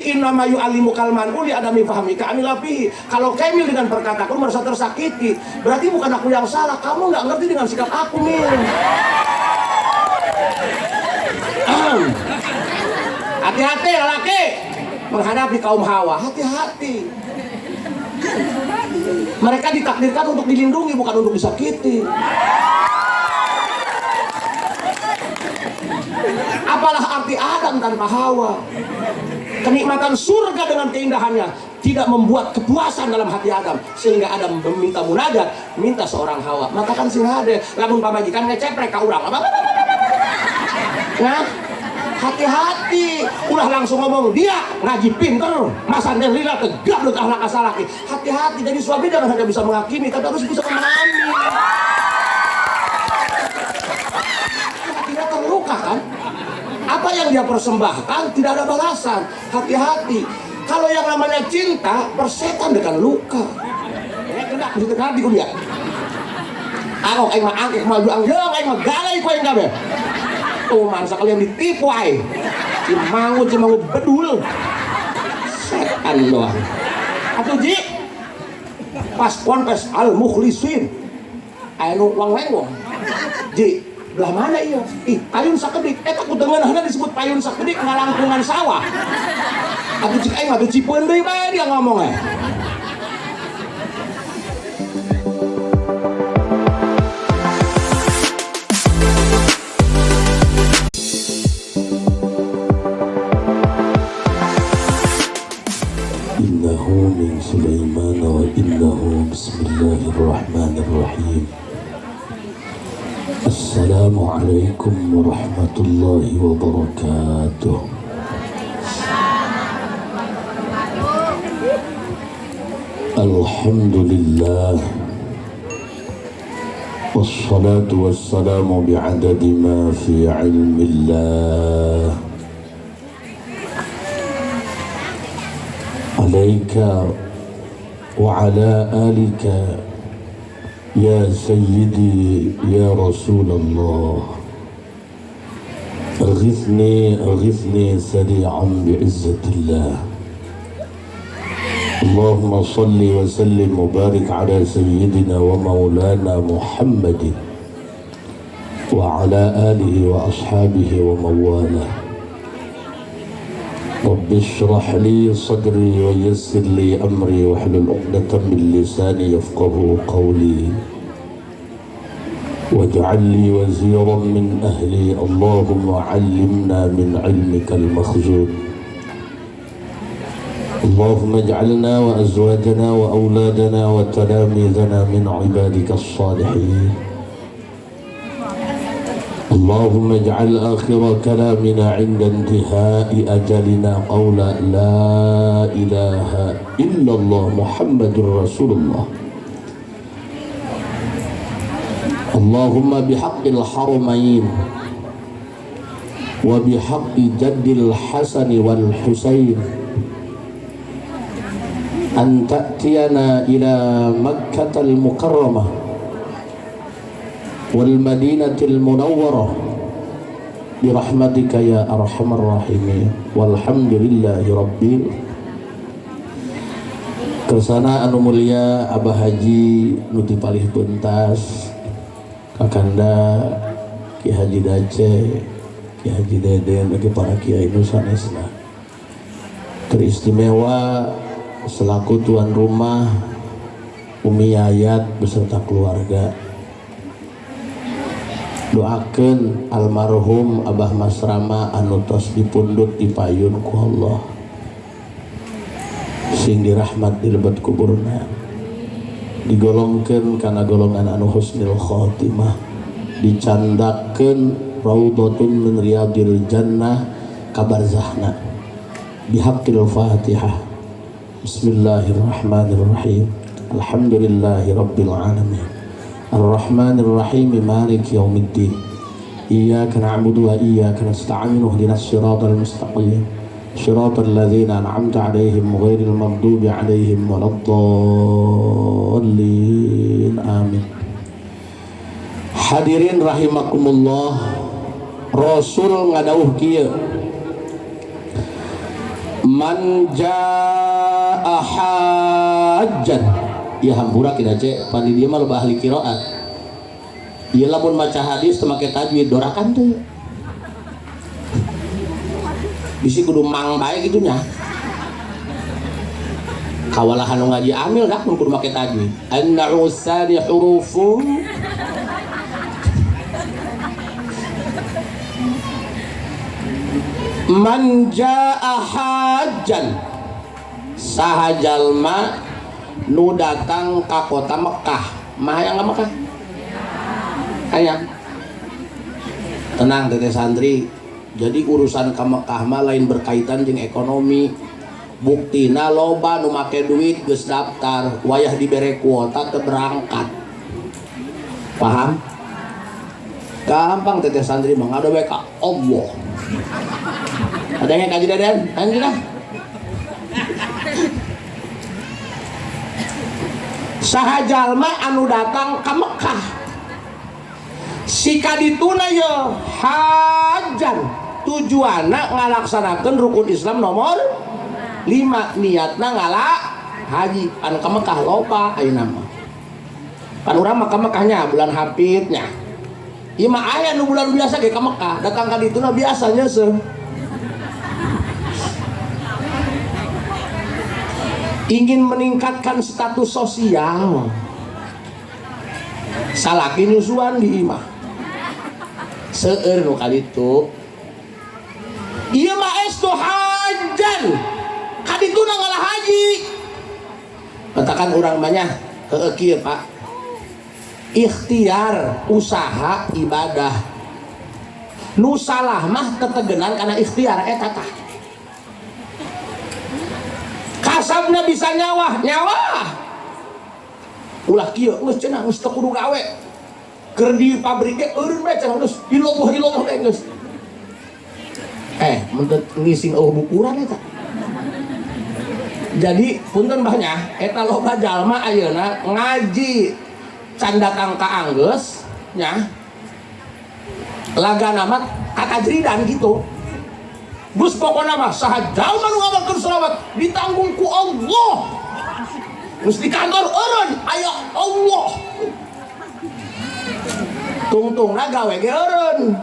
Innama yu'allimu kalman uli adami fahmi ka'ani lafihi. Kalau Kemil dengan perkataanku merasa tersakiti, berarti bukan aku yang salah, kamu nggak ngerti dengan sikap aku, Mil. Hati-hati lelaki menghadapi kaum hawa, hati-hati. Mereka ditakdirkan untuk dilindungi, bukan untuk disakiti. Apalah arti Adam tanpa Hawa? Kenikmatan surga dengan keindahannya tidak membuat kepuasan dalam hati Adam, sehingga Adam meminta munajat, minta seorang Hawa. Maka kan sing hade lamun pamajikan ngeceprek ka urang. Nah, hati-hati. Ulah langsung ngomong dia ngaji pinter, masan dan lila tegak lu akhlak asalaki. Hati-hati. Jadi suami jangan hanya bisa menghakimi, tapi harus bisa memahami. Hatinya terluka kan? Apa yang dia persembahkan tidak ada balasan. Hati-hati. Kalau yang namanya cinta persetan dengan luka. Kena begitu hati ku dia. Aku aing mah angke maju angjong aing mah galai ku aing kabeh. Tuh man sekalian ditipu aing. Cimangu bedul. Setan doang. Atuh Ji. Pas ponpes al mukhlisin. Anu wang-weng. Ji, belah mana iya? Ih, payun sakedik. Takut dengeunana disebut payun sakedik ngalangkungan sawah. Atuh cik aing atuh cipeun deui bae dia ngomong we. Innahu min Sulaiman wa innahu bismillahirrahmanirrahim. Assalamualaikum warahmatullahi wabarakatuh. Alhamdulillah. Wassalatu wassalamu bi'adadi ma fi ilmillah. Alaika wa ala alika ya sayyidi ya Rasulullah. Aghithni sari'an bi'izzatillah. Allahumma salli wa sallim wa barik ala sayyidina wa maulana Muhammadin wa ala alihi wa ashabihi wa mawalah. Rabbi shrah li sadri wa yassir li amri wa hlul 'uqdatam min lisani yafqahu qawli waj'al li waziran min ahli. Allahumma 'allimna min 'ilmikal makhzun. Allahumma ij'alna wa azwajana wa awladana wa talamidana min 'ibadika as-salihin. Allahumma ij'al akhira kalamina 'inda intihai ajalina qawla la ilaha illallah Muhammadur Rasulullah. Allahumma bihaqqil haramain wa bihaqqi jaddil Hasan wal Husain an ta'tiyana ila Makkatal Mukarramah wal Madinatil Munawwarah birahmatika ya arhamar rahimin. Walhamdulillahi rabbil. Kersana anu mulia Abah Haji nuti palih pentas Kakanda Ki Haji Dace, Ki Haji Deden, bagi para kiai nu sanesna teristimewa selaku tuan rumah Umi Yayat beserta keluarga. Doakeun almarhum Abah Mas Rama anu tos dipundhut dipayun ku Allah, sing dirahmat dilebet kuburna, digolongkeun kana golongan anu husnul khotimah, dicandakeun raudhatun min riyadil jannah kabarzahna bihaqqil Fatihah. Bismillahirrahmanirrahim. Alhamdulillahi rabbil alamin. Ar-Rahmanir-Rahim. Maliki yaumiddin. Iyyaka na'budu wa iyyaka nasta'in. Ihdinas siratal mustaqim. Siratal ladzina an'amta 'alaihim ghairil maghdubi 'alaihim waladdallin. Amin. Hadirin rahimakumullah. Rasul ngadawuh kieu, man jaa hajjan ya hampura kira cek padi dia mah loba ahli qiraat ieu lamun maca hadis teu make tajwid dorakan teh bisi kudu mang bae kitu nya kawalahan nu ngaji amil dah mun kudu make tajwid an-na'usani hurufun man jaa hajjan saha jalma nu datang ka kota Mekah mah yang ka Mekah hayang tenang teteh santri jadi urusan ka Mekah mah lain berkaitan jeung ekonomi buktina loba nu make duit geus daftar wayah dibere kuota teu berangkat paham gampang teteh santri mah ngado bae ka Allah ada yang kaji dadan anjir dah saha jalma anu datang ka Mekah sika dituna ye hajan tujuanna ngalaksanakeun rukun Islam nomor 5 niatna ngala haji anu ka Mekah loba ayeuna mah pan urang mah ka Mekahnya bulan hafidnya ieu mah aya nu bulan biasa ge ka Mekah datang ka dituna biasanya ingin meningkatkan status sosial salaki nyusuan di imah seueur nu kaditu ieu mah estu hajan kadituna ngalah haji katakan urang banyak heueuh kieu Pak ikhtiar usaha ibadah nu salah mah tetegenan kana ikhtiar eta tah kasabna bisa nyawa ulah kieu geus cenah geus teu kudu gawe keur di pabrik ge eureun bae cenah geus hilomoh bae geus mun teu ngising eueuh bukuran eta jadi punten banyak eta loba jalma ayeuna ngaji can datang ka anggeus nya lagana mah katajridan gitu Gus pokoknya mah saha jalma nu ngamalkeun selawat ditanggung ku Allah. Gus di kantor eureun aya Allah. Tungtungna gawe ge eureun.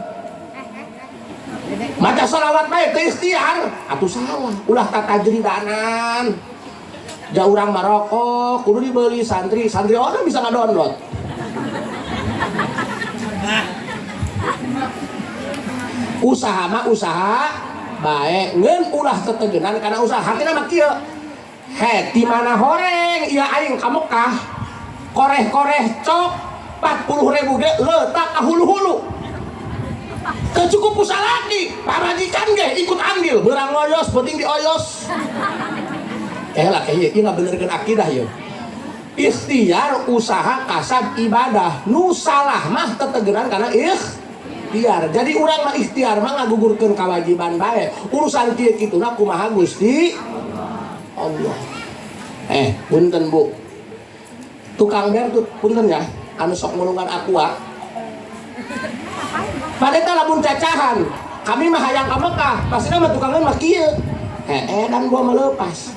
Maca selawat bae teu ikhtiar atuh salah. Ulah tatajridanan. Da urang Maroko kudu dibeli santri order bisa ngadownload. Usaha mah usaha baik ngeun ulah tetegenan karena usaha hatina mah kieu he di mana horeng ieu aing ka Mekah koreh-koreh cok 40.000 ge leutak ka hulu-hulu teu cukup usalaki pamajikan ge ikut ambil beurang ngoyos penting dioyos lah kayak ieu ngabenerkeun akidah ieu ikhtiar usaha kasab ibadah nu salah mah tetegenan karena ikhtiar jadi urang mah ikhtiar mah ngagugurkeun kewajiban bae urusan kieu kituna kumaha Gusti Allah punten Bu tukang ber tuh punten ya anu sok ngulungan aqua padeta lamun cacahan kami mah hayang ka Mekah pasina mah tukangna mah kieu dan gua melepas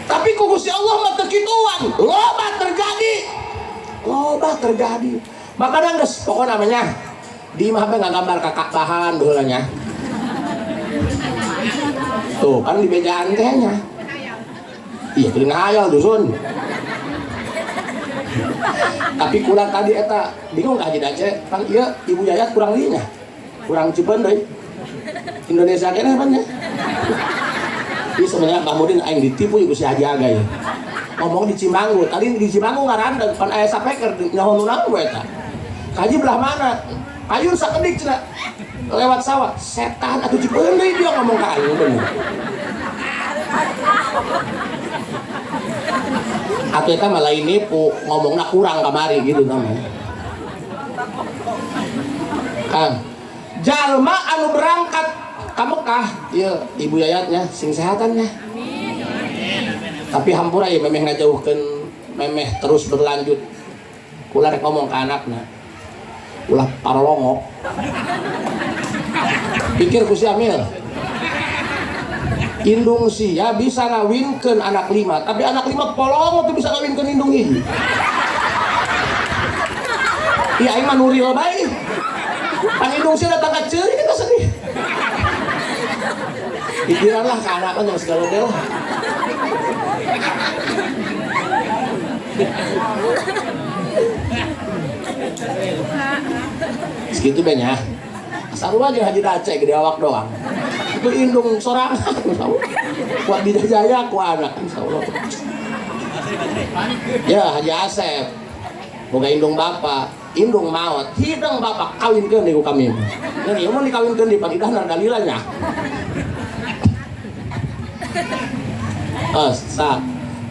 tapi ku Gusti Allah mah teu kituan loba terjadi makanya geus pokokna namanya di imah mah ngagambar ka Ka'bahan heula nya tuh kan di bejaan teh nya iya teu ngahayal dusun tapi kurang tadi eta bingung ka Haji Dace kan ieu Ibu Yayat kurang linya kurang cipeun deui Indonesia keneh pan nya ini sebenarnya Kamudin aing ditipu ieu si Haji Aga ya ngomong di Cimanggu tadi di Cimanggu ngarandeg pan aya sapeker nyaho nu naon we eta kaji belah mana ayun sakedik cenah lewat sawah setan atuh cipeun deui dia ngomong ka aing bener atuh eta mah lain nipu ngomongna kurang kamari gitu namanya Kang jalma anu berangkat ka Mekah ieu Ibu Yayatnya sing sehatannya tapi hampura ya memeh ngajauhkeun memeh terus berlanjut kula rek ngomong ka anakna ulah parolongok pikir ku si Amil Indung sia bisa ngawinkeun anak 5, tapi anak 5 polong tuh bisa ngawinkeun indung hiji. Iya aing mah nuril bae. Pan indung sia datang ka ceuri kita sedih. Pikiranlah ke anak yang segala deh. Segitu banyak. Saru aja Haji Dace gede awak doang. Itu indung sorangan, kuat bidajaya ku anak, insyaallah. Ya Haji Asep, boga indung bapak, indung maot, hidung bapak kawinkeun di ku kami. Dan ieu mah dikawinkeun di pangidahna dalilanya. Sak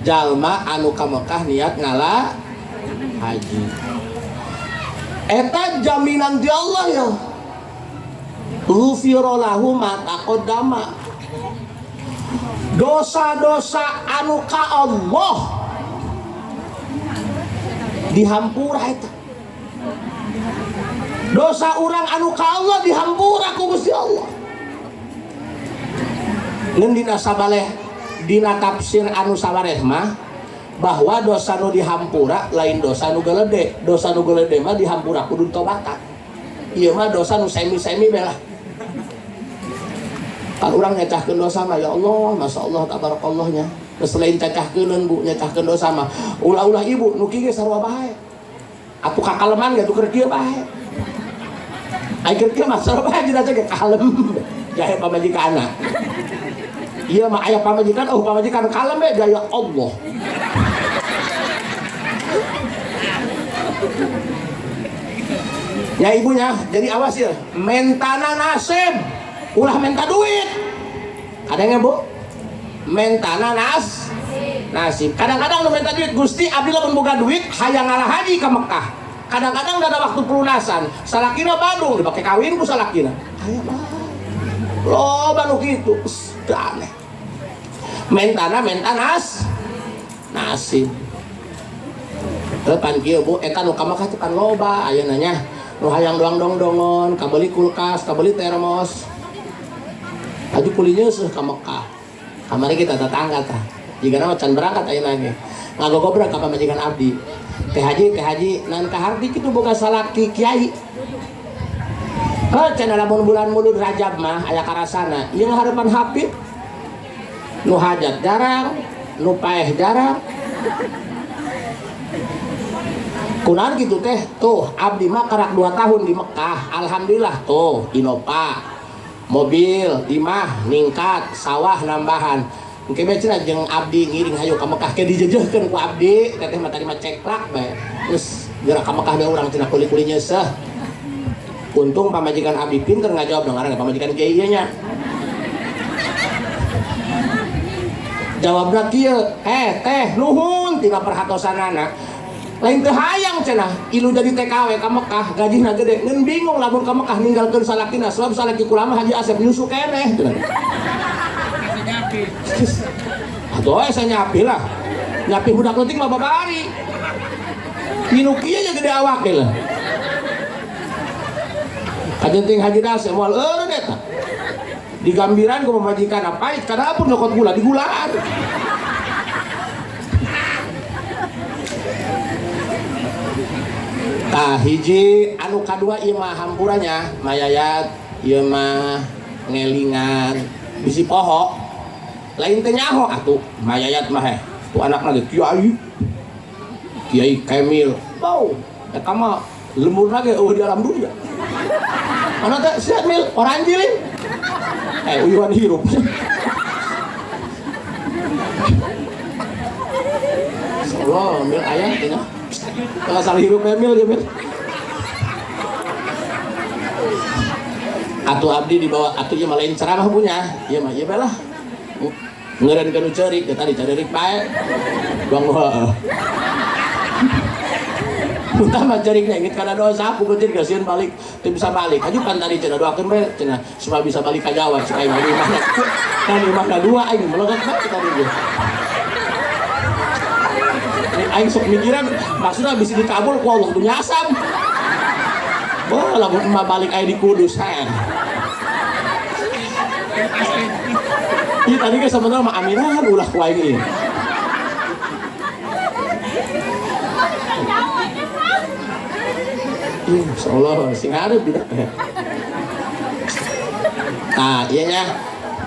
jalma anu ka Mekah niat ngala haji. Eta jaminan di Allah ya. Ghufira lahu ma taqaddama. Dosa-dosa anu ka Allah dihampura eta. Dosa urang anu ka Allah dihampura ku Gusti Allah. Ngeun dina sabaleh dina tafsir anu sawareh mah bahwa dosa nu dihampura lain dosa nu gelede. Dosa nu gelede mah dihampura kudu tobatan. Ieu mah dosa nu semi-semi belah. Kalau orang nyacahkeun dosa mah ya Allah, masya Allah tabarakallahnya. Selain cacahkeun bu nyacahkeun dosa mah ulah-ulah ibu nu kieu sarua bae. Atuh kakaleman gak tuker kieu bae. Ai kieu mah sarua bae jadi ge kalem. Jahe pamajikanna. Iya mah aya pamajikan, pamajikan kalem we gaya Allah. Ya ibunya, jadi awas ya, mentana nasib, ulah menta duit. Kadangnya bu, mentana nasib. Kadang-kadang lu minta duit, Gusti abdi lamun boga duit, hayang ngalah haji ke Mekah. Kadang-kadang gak ada waktu pelunasan, salakina Bandung, dipakai kawin ku salakina. Aya mah, loba nu kitu, aneh. Mentana nasib. Depan kieu bu, eta nu ka Mekah teh kan loba ayeuna nya. Nu hayang doang-dongon, kabeli kulkas, kabeli termos. Aju kulinya seuh ka Mekah. Kamari kita tetangga tah. Jigana mah can berangkat ayeuna ge. Ngagogobrak ka pamajikan abdi. Teh haji, nan ka hardi kitu boga salaki kiai. Heuh cenah lamun bulan mulud Rajab mah aya karasana. Ieu ngahareupan Habib. Nu hajat jarang, nu paeh jarang. Kunaon gitu teh, tuh abdi mah karak 2 tahun di Mekah, alhamdulillah tuh Innova, mobil, imah, ningkat, sawah nambahan. Mungkin cenah jeung abdi ngiring hayu ka Mekah ke dijejehkeun ku abdi, teteh mah tadi mah ceklak bae. Terus geura ka Mekah bae urang cenah kuli-kulinya seuh. Untung pamajikan abdi pinter ngajawab dong ngaran pamajikan kieu ieu nya. Jawabna kieu, teh nuhun tina perhatosanana. Lain teu hayang cenah ilu jadi TKW ka Mekah gajina gede ngeun bingung lamun ka Mekah ninggalkeun salakina sebab salaki kulama Haji Asep nyusu keneh atuh saya nyapi lah nyapi budak leutik mah babari minu kieu nya gede awake lah kajenting Haji Asep moal eureun eta digambiran ku pamajikan apait kana pun nyokot gula digulaan. Tah hiji anu kadua ieu mah hampuranya mayayat ieu mah ngelingan bisi poho lain teh nyaho atuh mayayat mah heh tu anakna ge Kiai Kamil bau eta mah lemurna ge eueuh di alam dunia ana teh sia mil orang jilin uyuhan hirup Allah mil aya teh kalau salah hirup Emil ya Mil. Atuh abdi dibawa atuh ieu mah lain ceramah punya. Ieu mah ieu bae lah. Ngeureun ka nu ceurik tadi carerik bae. Bang heueuh. Utama cariknya inget kana dosa aku beutir gasieun balik teu bisa balik. Ajukan tadi cenah doakeun bae cenah supaya bisa balik ka Jawa supaya mah imahna. Kan imahna 2 aing melegat bae tadi dia. Aing sok mikiran maksudnya bisa dikabul ku Allah dunya asam. Wah lamun emak balik aya di Kudus Iya tadi kan sebenarnya sama Aminah ulah ku aing ieu. Insyaallah sing hareup tidak. Nah, iya nya.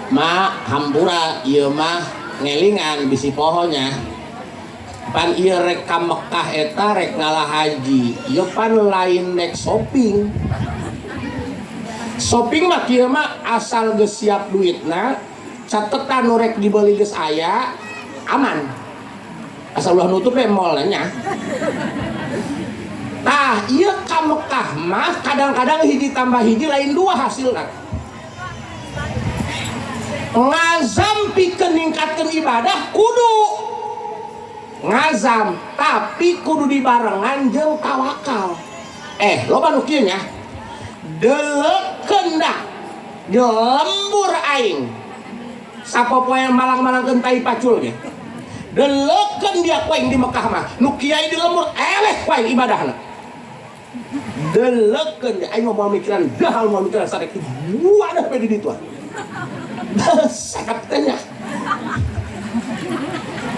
Ma hampura ieu mah ngelingan bisi pohonya. Pan ieu rek ka Mekah eta rek ngalah haji. Ieu pan lain rek shopping. Shopping mah kieu mah asal geus siap duitna, catetan nu rek dibeli geus aya, aman. Asal ulah nutup we mall nya. Tah, ieu ka Mekah mah kadang-kadang hiji tambah hiji lain dua hasilna. Ngazam pikeun ningkatkeun ibadah kudu ngazam, tapi kudu dibarengan jeung tawakal. Loba nu kieu nya. Deleukeun dah lembur aing. Sapopoe malang-malangkeun tai pacul ge. Deleukeun dia kuing di Mekah mah. Nu kiai di lembur eleh kuing ibadahna. Deleukeun aing mau mikiran dahal mau mikiran sadek wadah pe di ditu. Sakatnya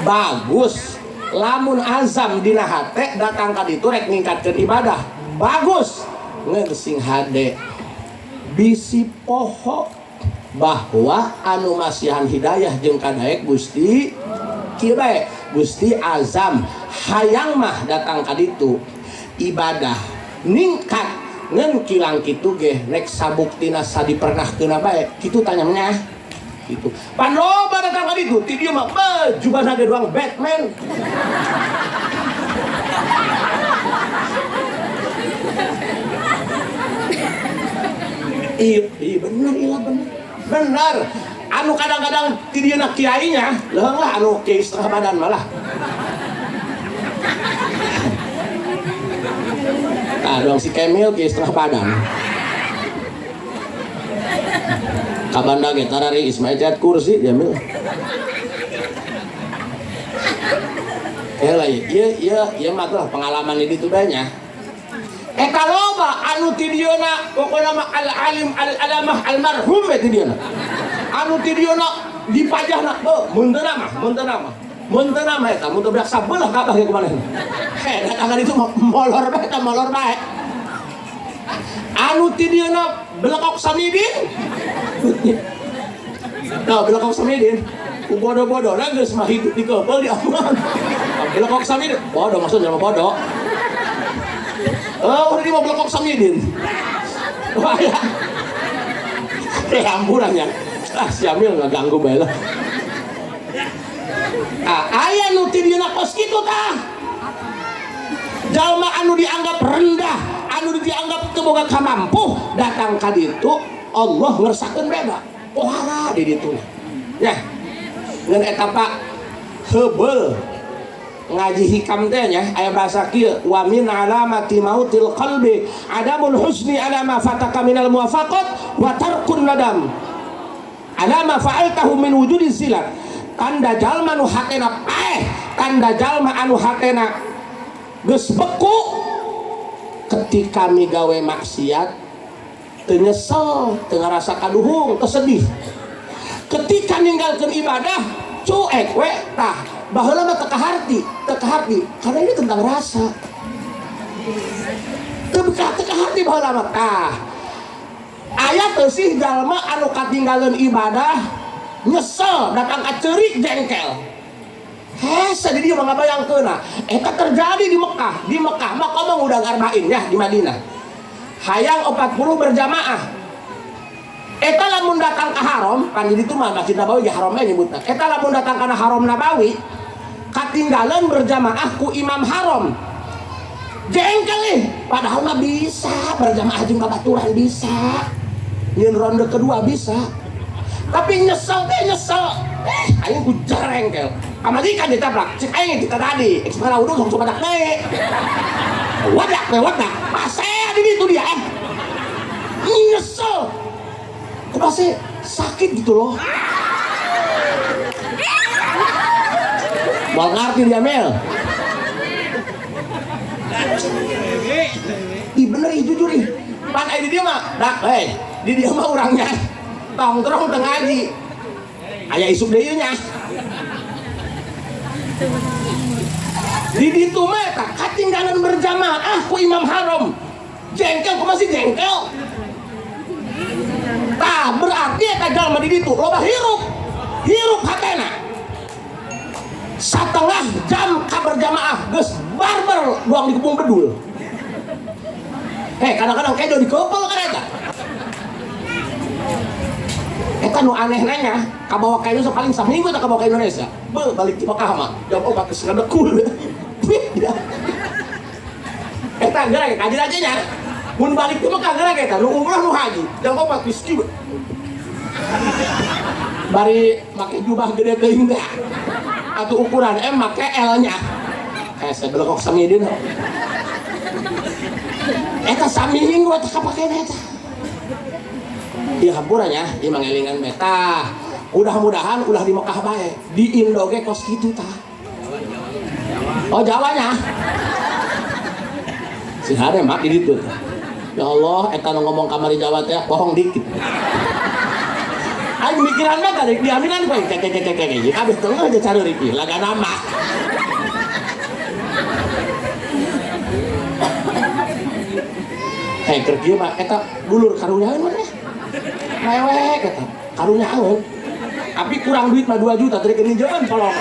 bagus lamun azam dina hate datang ka ditu rek ningkatkeun ibadah bagus ngeusing hade bisi poho bahwa anu masihan hidayah jeung kadaek Gusti kieu bae Gusti azam hayang mah datang ka ditu ibadah ningkat ngan kilang kitu ge rek sabuktina sadipernahkeun bae kitu tanyanya gitu. Pan loba datang ka ditu ti dieu mah jubahna ge doang Batman. Iya bener ilah bener. Anu kadang-kadang ti dieuna kiainya leung lah anu kiai setengah badan malah. Nah dong si Kemil kiai setengah badan. Kabanda ge tarari Ismail cat kursi Jamil. Lah ieu mah teh pengalaman di ditu banyak. Eta loba anu ti dieuna pokona mah al-alim al-alamah al-marhum ti dieuna. Anu ti dieuna dipajahna munteuna mah eta mun teu berak sabelah kabah ge kumaneh. Datang itu molor bae. Anu ti dieuna belekok samidin. Nah, belekok samidin. Ku bodoh-bodoh na geus mah hidup di keupel di aman. Belekok samidin. Bodoh maksudnya mah bodoh. Udah di mau belekok samidin. Wah ya. Amburan ya. Si Amil ngaganggu bae lah. Aya nu ti dieuna kos kitu tah. Jalma anu dianggap rendah, anu dianggap teu boga kamampuh datang ka ditu Allah ngersakeun beda. Pohara di ditu. Ya. Ngan eta Pak heubeul ngaji hikam teh nya aya bahasa kieu wa min alamati mautil qalbi adamul husni ala ma fataka minal muwafaqat wa tarkun nadam ala ma fa'altahu min wujudi silat. Tanda jalma nu hatena paeh, tanda jalma anu hatena geus beku ketika migawe maksiat teu nyesel, teu ngarasa kaduhung, teu sedih. Ketika ninggalkeun ibadah cuek we tah baheula mah teu kaharti karena ini tentang rasa. Teu kaharti baheula mah tah. Aya teu sih jalma anu katinggalkeun ibadah nyesel datang ka ceurik jengkel. Hese di dia mah ngabayangkeun na. Eta terjadi di Mekah. Di Mekah mah komong udah ngarbain ya di Madinah. Hayang 40 berjamaah. Eta lamun datang ke haram, kan di ditu mah Masjid Nabawi ya haramnya nyebutna. Eta lamun datang kana haram Nabawi, katinggalan berjamaah ku imam haram. Jengkel nih, padahal mah bisa berjamaah jeung babaturan bisa. Nyeun ronde kedua bisa. Tapi nyesel teh nyesel. Aing ku jerengkel. Kamadikan ditabrak, cek aing kita tadi. Eksmara udung sok badak naik. Wadak. Pasea di ditu dia. Nyesel. Kok masih sakit gitu loh. Mau ngerti dia Mel. Ih bener ih jujur ih. Pan di dia mah, dak, di dia mah orangnya tongkrong teu ngaji aya isuk deui nya di ditu mah eta katinggalan berjamaah ku imam haram jengkel ku masih jengkel tah berarti eta jalma di ditu loba hirup hatena setengah jam kaberjamaah geus barber buang di kebun bedul kadang-kadang kedo di kepel kan eta nu aneh nanya kabawa ka Indonesia paling saminggu tak kabawa ka Indonesia balik di Mekah mah jauh obat geus ngadekul eta geura kaji aja nya mun balik di Mekah geura eta nu umrah nu haji jauh obat miski bari make jubah gede teuing teh atuh ukuran make L nya hese belokok samidin eta saminggu eta kapakeun eta ieu hampuranya ieu mangelingan meta mudah-mudahan ulah di Mekah bae di Indo ge kos kitu tah oh Jawanya sih ada mak di ditu ya Allah eta nu ngomong kamari Jawa teh bohong dikit aing mikiran mah dari diaminan poe kek kabeh tengah aja careurik ieu laga nama keur kieu mah eta dulur karunyaeun mah mewek eta karunyaeun tapi kurang duit mah 2 juta tadi keninjauan polong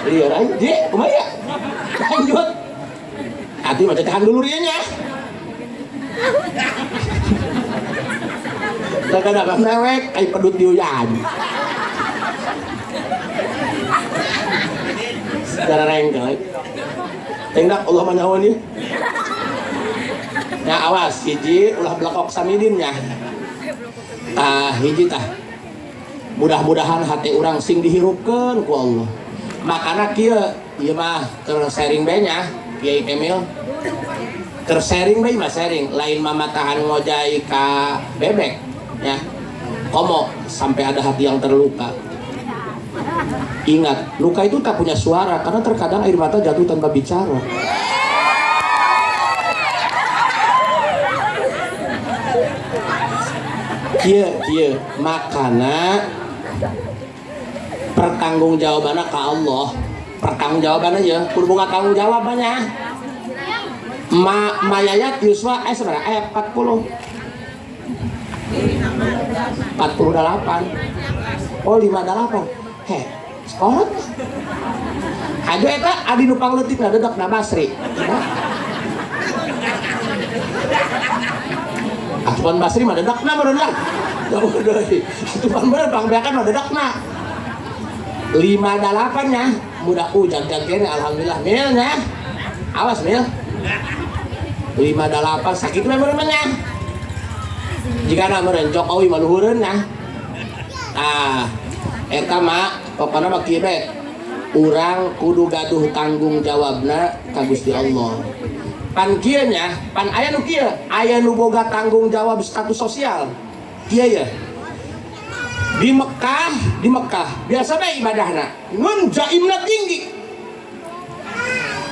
iya right je kumaha lanjut atuh mah cacahan dulur ieu nya kadang-kadang mewek ai pedut diuyan cara rengkel tendak Allah manyawan ieu ya awas hiji ulah belakok samidinnya hiji tah mudah-mudahan hati orang sing dihirupkeun ku Allah makana kieu ieu mah keur sharing bae nya Kiai Emil keur sharing bae mah sharing lain mamatahan ngojai ka bebek ya komo sampai ada hati yang terluka ingat luka itu tak punya suara karena terkadang air mata jatuh tanpa bicara Iya, makana pertanggungjawabannya ke Allah pertanggungjawabannya ya kudu boga tanggung jawabannya mayayat yuswa sebenarnya ayat 48 oh 58 sekolah aja eta adi nu pangleutik na dedak na Basri Tuan Basri mah dedakna berenang jauh deui tuan bener pangbeakan mah dedakna 58 nya mudah jaga kene alhamdulillah mil nya awas mil 58 sakit mah bener nya jika na meureun Jokowi mah luhureun nya eta mah pokona mah kieu bae urang kudu gaduh tanggung jawabna ka Gusti Allah pan kieu nya pan aya nu kieu aya nu boga tanggung jawab status sosial kieu ya di Mekah biasa bae ibadahna mun jaimna tinggi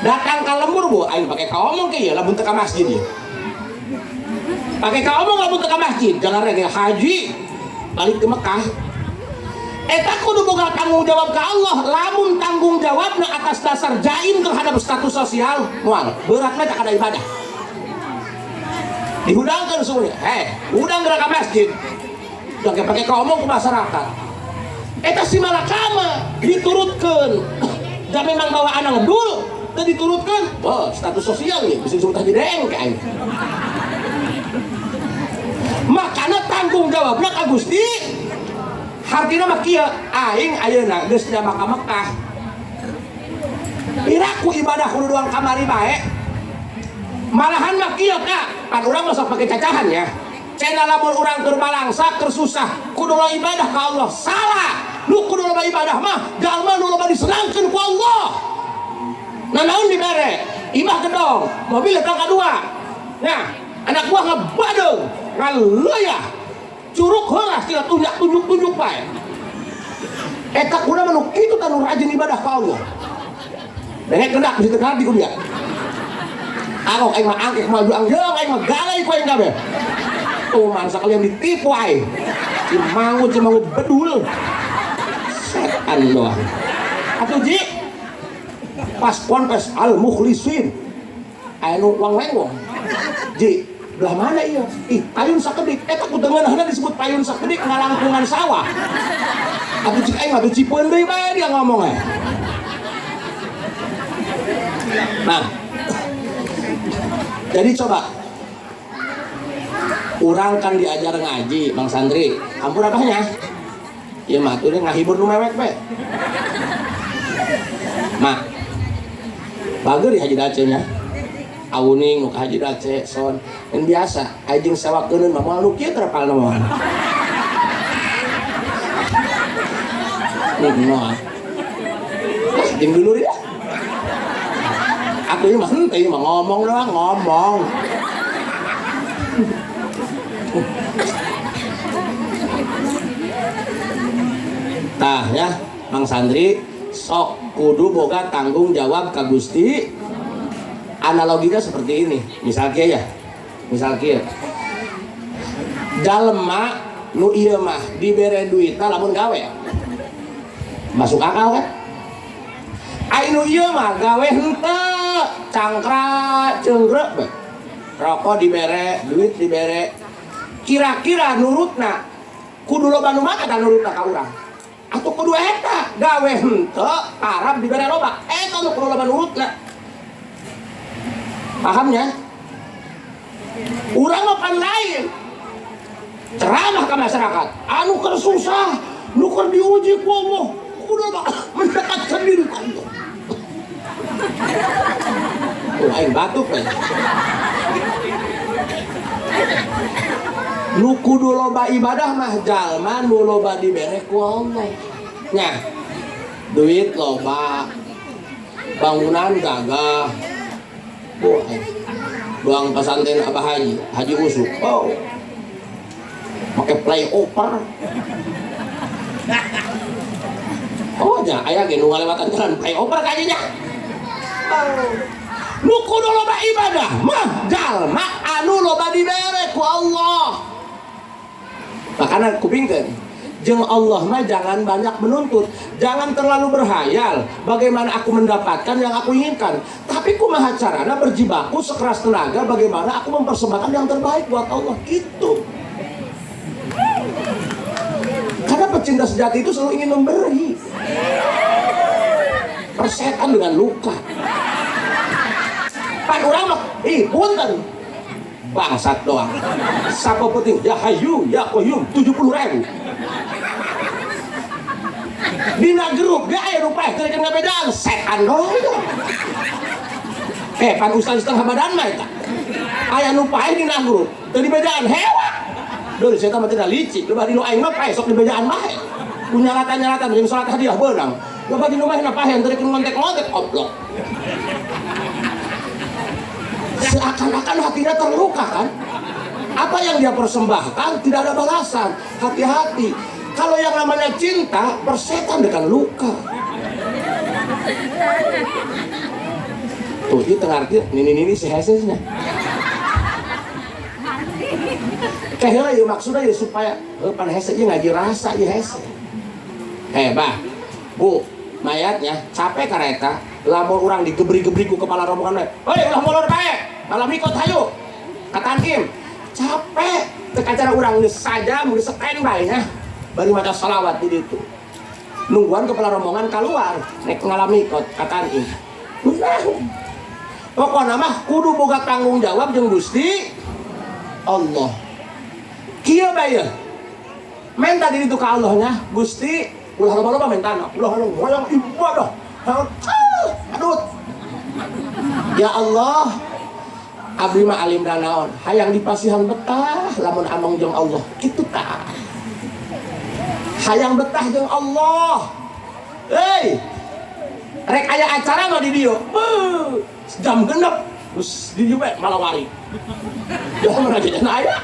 datang ka lembur bu aing pake kaomong kieu lamun teu ka masjid ieu pake kaomong lamun teu ka masjid jangan rege haji balik ke Mekah eta kudu boga tanggung jawab ke Allah lamun tanggung jawabna atas dasar jaim terhadap status sosial moal beratna tak ada ibadah dihudangkeun sunya udang gerak ke masjid jangan pakai ngomong ke masyarakat eta si malakama diturutkeun da memang bawa anak ngedul teu diturutkeun status sosial ya bisa disebut jadi rengkang makana tanggung jawabna ka Gusti hartina mah kieu aing ayeuna geus nya ka Mekah iraku ibadah kudu doang kamari bae malahan mah kieu ka pan urang mah sok pake cacahan ya cenah lamun urang keur balangsa keur susah kudu lo ibadah ka Allah salah nu kudu lo ibadah mah jalma nu loba disenangkeun ku Allah nanaon dibere imah gedong mobil datang kadua nah anak buah ngebadeng ngaleuya curug heuras tina tunjuk bae eta kudu mah nu kitu tah nu rajin ibadah ka Allah dengek kendak bisa terkadi ku dia angok aing mah angkek maju angjong aing mah galai ku aing kabeh Tuh mangsa kalian ditipu ay. Cimangu bedul. Setan doang. Atuh Ji. Pas ponpes al mukhlisin. Anu wang-weng. Ji, belah mana iya? Ih, payun sakedik. Eta kudengeunna disebut payun sakedik ngalangkungan sawah. Atuh cik aing atuh cipeun deui bae dia ngomong eh. Nah. Jadi coba urang kan diajar ngaji, Bang Santri. Ampun apanya? Ya mah tuh ngahibur nu mewek bae. Mak. Bager di Haji Dace nya. Awuning nu ka Haji Dace son. Yang biasa aing sewakeun mah moal nu kieu terapal mah. Nah, jeung dulu ya. Aku ini mah henteu mah ngomong doang, ngomong. Tah ya, Mang Santri sok kudu boga tanggung jawab ka Gusti. Analoginya seperti ini. Misal kieu ya. Misal kieu. Jalema nu ieu mah dibere duitna lamun gawe. Masuk akal kan? Ainu ieu mah gawe henteu, cangkra ceungrek bae. Rokok dibere, duit dibere. Kira-kira nurutna kudu loba nu mata da nurutna ka urang. Atuh kudu eta gawe henteu, harap dibere loba. Eta nu kudu loba nurutna. Pahamnya? Urang mah pan lain. Ceramah ke masyarakat. Anu keur susah, nu keur diuji ku Allah. Kudu mendekatkan diri ka Allah. Oh, aing batuk kan. Nu kudu loba ibadah mah jalma nu loba dibere ku Allah. Nya. Duit loba. Bangunan gagah. Oh, doang pesantren Abah Haji Usuk. Oh. Make flyover. Oh nya aya ge nu ngalewatan jalan flyover ka nya. Nu kudu loba ibadah mah jalma anu loba dibere ku Allah. Makana kupingkeun jeung Allah mah jangan banyak menuntut, jangan terlalu berhayal bagaimana aku mendapatkan yang aku inginkan, tapi kumaha carana berjibaku sekeras tenaga bagaimana aku mempersembahkan yang terbaik buat Allah. Itu karena pecinta sejati itu selalu ingin memberi. Persetan dengan luka. Pan urang mah, punten. Bangsat doang. Sapa penting ya Hayyu ya Qayyum 70.000. Dina grup ge aya nu paeh teu ngabedaan setan doang. Pan ustaz setengah badan mah eta. Aya nu paeh dina grup teu dibedaan hewa. Duh, saya mah tidak licik. Loba dinu aing mah paeh sok dibejaan bae. Kunyalatan-nyalatan jeung salat hadiah beunang. Loba dinu mah na paeh teu ngontek-ngontek oblok. Seakan-akan hatinya terluka kan? Apa yang dia persembahkan tidak ada balasan. Hati-hati. Kalau yang namanya cinta persetan dengan luka. Tuh, di tengah arti ini si hesesnya. Kayaknya ya maksudnya ya supaya pan hese nya ngaji rasa ya hese. Bah, Bu, mayatnya capek kareta, lamun urang digebri-gebri ku kepala rombongan we. Hei, ulah molor bae. Malam ikut hayu. Katankim, capek teu kacara urang geus sajam geus standby nya. Bari maca shalawat di ditu. Nungguan kepala rombongan keluar, nek ngalami ikut katankim. Pokona mah kudu boga tanggung jawab jeung Gusti Allah. Kieu bae. Minta diri itu ke Allahnya, Gusti, ulah loba-loba mentana. Ulah hoyong ibadah. Aduh. Ya Allah, abdi mah alim dan naon, hayang dipasihan betah lamun among jeung Allah. Kitu tah. Hayang betah jeung Allah. Hei. Rek aya acara mah di dieu. Jam genep terus di dieu malah wari. Jangan aja jangan aya.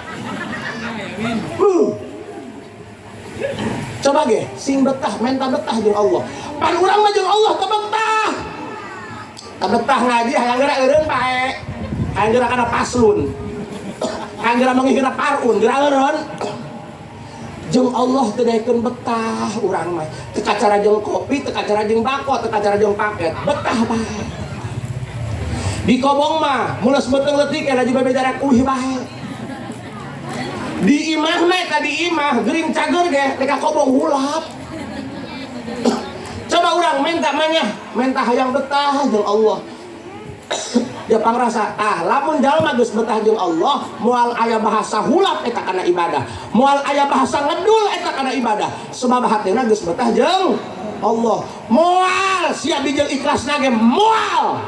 Coba ge, sing betah, menta betah jeung Allah. Pan urang mah jeung Allah teu betah. Teu betah ngaji hayang geura eureun bae. Hayang geura kana paslun. Anggeura menghina parun geura eureun jeung Allah teu daekeun betah urang mah teu kacara jeung kopi teu kacara jeung bako teu kacara jeung paket betah bae di kobong mah mules beuteung leutik kana juga bejarak uih bae di imah mah tadi imah gering cager ge teh kobong hulap coba urang minta hayang betah jeung Allah Jepang rasa lamun jalma geus betah jeung Allah moal aya bahasa hulap eta kana ibadah moal aya bahasa ngedul eta kana ibadah sebab hatena geus betah jeung Allah moal sia dijeng ikhlasna ge moal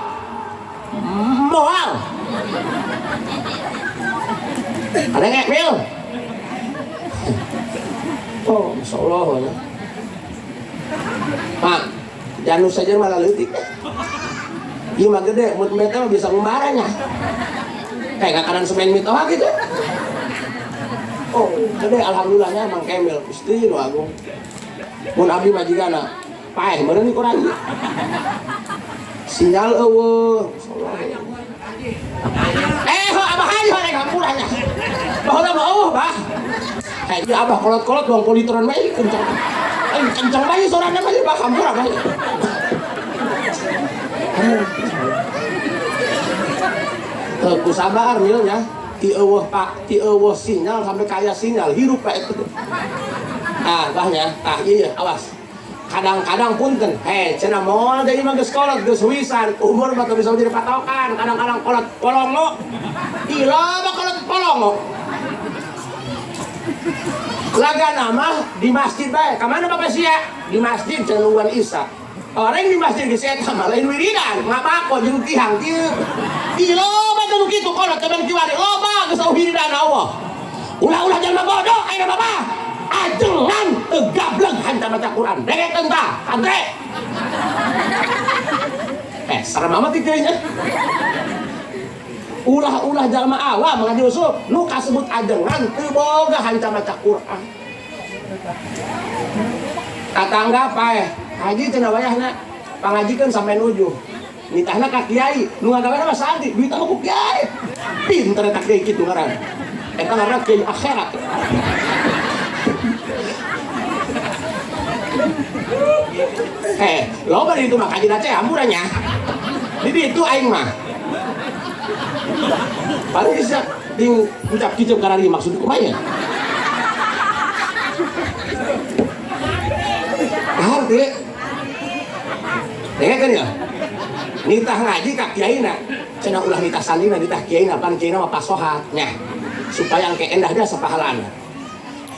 ada nggak Mil? Oh Masya Allah ya. Pak jangan saja malah leutik iya mah gede, mut metal bisa ngembaranya kayak kakanan semen mitoha gitu oh gede alhamdulillahnya Mang Kemil istri nu agung mun abdi majigana paeh meureun kurang sinyal eueuh abah hayu ada ngampuranya baheula mah eueuh bah ieu abah kolot-kolot doang politron mah kencang bae sorana mah bah hampura bae ku sabar milnya ti eueuh pak ti eueuh sinyal sampai kaya sinyal hirup pak itu bahnya ieu awas kadang-kadang punten cenah moal deui mah geus kolot geus wisan umur mah teu bisa jadi patokan kadang-kadang kolot polongo loba kolot polongo lagana mah di masjid bae ka mana Bapak sia di masjid cenah Isya orang di masjid geus eta mah lain wiridan ngabako jeung tihang ieu loba teu kitu kolot teu kiwari loba geus wiridan Allah ulah-ulah jalma bodoh ayeuna Bapak ajengan tegableg hanca baca Quran degekeun tah andre sareng amat ieu nya ulah-ulah jalma awam ngaji usul nu kasebut ajengan teu boga hanca baca Quran tatangga pae haji cenah wayahna pangajikeun sampai nuju nitahna ka kiai nu ngagaweana mah santri duitna ku kiai pinter eta kiai kitu ngaran eta ngaran kiai akhirat loba di itu mah kajina teh hamburanya di itu aing mah paling bisa ding ucap kicap karena ini maksud kumanya ngerti dengar kan ya nitah ngaji kak kiaina cenah ulah nitah sandina nitah kiaina pan kiaina mah pasohatnya supaya angke endah dia sepahalana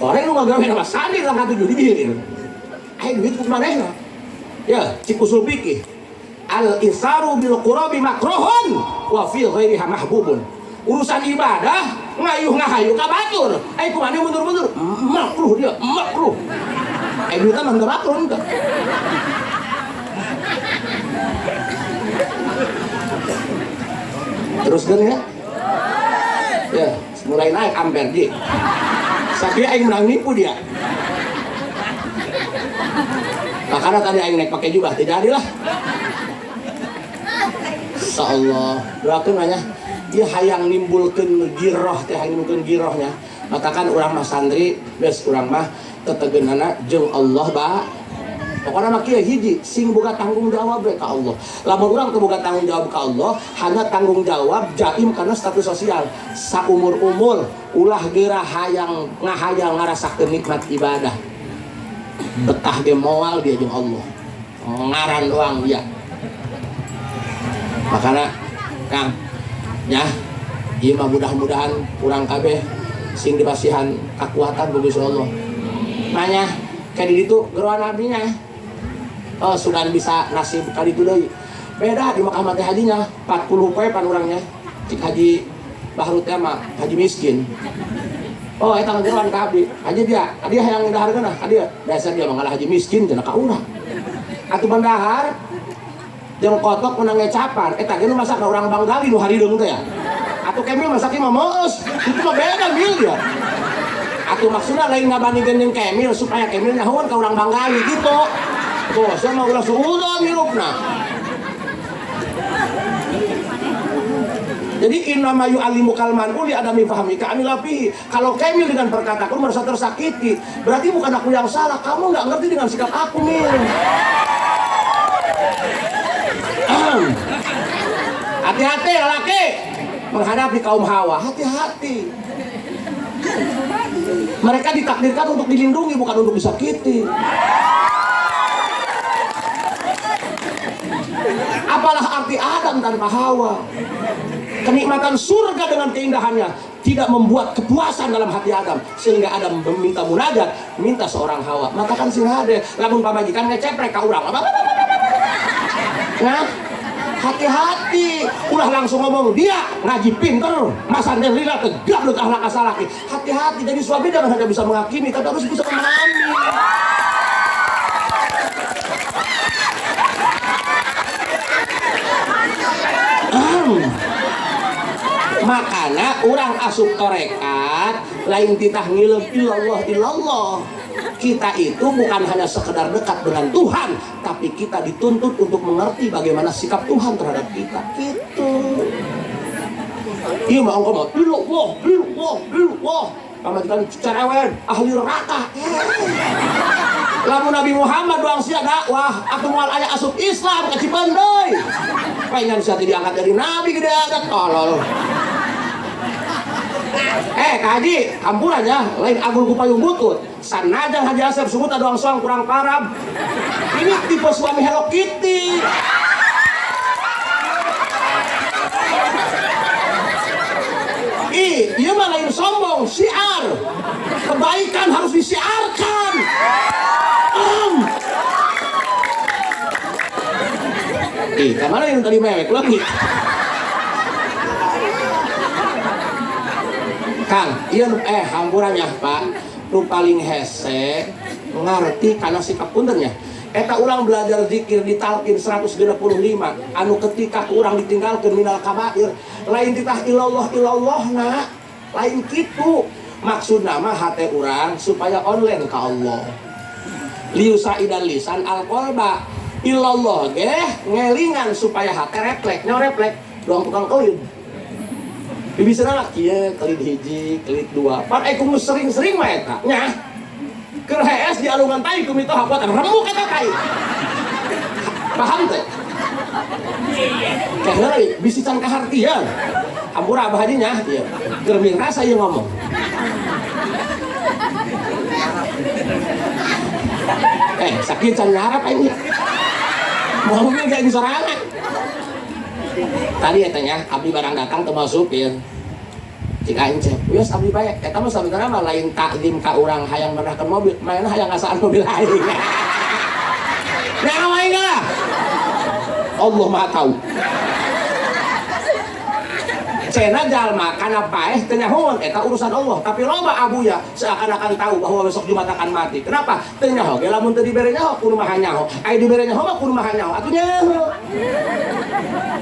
orang nu ngagawe nama sandi lang katujuh dibihirin aing duit kumanehna ya cik usul fikih al isaru bil qurabi makruhun wa fi ghairiha mahbubun urusan ibadah ngayuh ngahayu ka batur ai kumaneh mundur-mundur makruh dia makruh ai duitna mah teu makruh teh teruskeun ya mulai naik amper di sakit aing menang nipu dia makanya tadi aing naik pakai jubah tidak adilah insyaallah doakeun nya dia hayang nimbulkeun giroh teh hayang nimbulkeun girohnya katakan urang mah santri geus urang mah tetegeunana jeung Allah ba pokokna mah kieu hiji sing boga tanggung jawab we ka Allah lamun urang teu boga tanggung jawab ka Allah hanya tanggung jawab jaim karena status sosial saumur-umur ulah geura hayang ngahayang ngarasakeun nikmat ibadah betah ge moal dia jeung Allah ngaran doang dia makana Kang ya ieu mah mudah-mudahan urang kabeh sing dipasihan kekuatan ku Gusti Allah nanya ka di ditu geroan abdinya sudah bisa nasib kali itu deui beda di Makkah mah hajinya 40 poe pan urangnya cik haji Bahrut teh mah haji miskin eta ngageroan ka abdi haji dia hayang daharkeun dia dasar dia mah haji miskin cenah ka urang atuh bandahar jeung kotok menang ngecapan eta ge nu masak ka urang Banggali nu harideung teh ya atuh kemil masak mah meus itu mah beda mil dia atuh maksudna lain ngabandingkeun jeung kemil supaya kemil nyahoan ka urang Banggali gitu tuh saya mau ulah suudon hirupna Jadi innama yu'allimu kalman uli adami fahmika anilafihi. Kalau Kemil dengan perkataanku merasa tersakiti, berarti bukan aku yang salah, kamu nggak ngerti dengan sikap aku, Mil. Hati-hati laki menghadapi kaum hawa, hati-hati. Mereka ditakdirkan untuk dilindungi, bukan untuk disakiti. Apalah arti Adam tanpa Hawa? Kenikmatan surga dengan keindahannya tidak membuat kepuasan dalam hati Adam, sehingga Adam meminta munajat, minta seorang Hawa. Matakan sing hade, lamun pamajikan ngeceprek ka urang. Nah, hati-hati, ulah langsung ngomong dia ngaji pinter, masa lila tegak lu akhlak asalaki. Hati-hati, jadi suami jangan hanya bisa menghakimi, tapi harus bisa memahami. Makanya orang asup torekat lain titah ngilem illallah. Kita itu bukan hanya sekedar dekat dengan Tuhan, tapi kita dituntut untuk mengerti bagaimana sikap Tuhan terhadap kita. Gitu. Iya mau ngomong illallah. Kamu kita cerewen ahli neraka. Lamun Nabi Muhammad doang sia dakwah, aku moal aya asup Islam ka Cipandeui. Pengen sia diangkat dari nabi gede adat tolol. Kaji, kampuran ya, lain agul ku payung butut. Sanajan Haji Asep sumut doang soang kurang parab. Ini tipe suami Hello Kitty. Iya mah lain sombong, syiar. Kebaikan harus disiarkan. Kemana yang tadi mewek lagi? Kang, iya hampurannya Pak, nu paling hese ngerti karena sikap puntennya. Eta ulang belajar zikir di talqin 165 anu ketika urang ditinggalkeun minal kabair lain titah illallah na lain kitu maksudna mah hate urang supaya online ka Allah liusaidan lisan alqolba illallah ge ngelingan supaya hate refleks doang tukang kelin bisa nak kieu kelin hiji kelin dua pan kumus sering-sering mah eta nya keur HS di alungan tai ku mitoh habuatan remuk eta tai paham teh keheureui bisi can kahartian hampura abah hadinya ieu keur mirasa ieu ngomong sakit can ngarap aing mau kayak di sorangan tadi etanya abdi barang datang termasuk ya jika encep wios abdi bae eta mah sabetulna mah lain takdim ka urang hayang merahkeun mobil mainna hayang ngasaan mobil aing nah aing lah Allah Maha tahu cena jalma kana paeh teu nyahoan eta urusan Allah tapi loba abuya seakan-akan tahu bahwa besok Jumat akan mati kenapa teu nyaho ge lamun teu dibere nyaho kudu mah nyaho ai dibere nyaho mah kudu mah nyaho atuh nyaho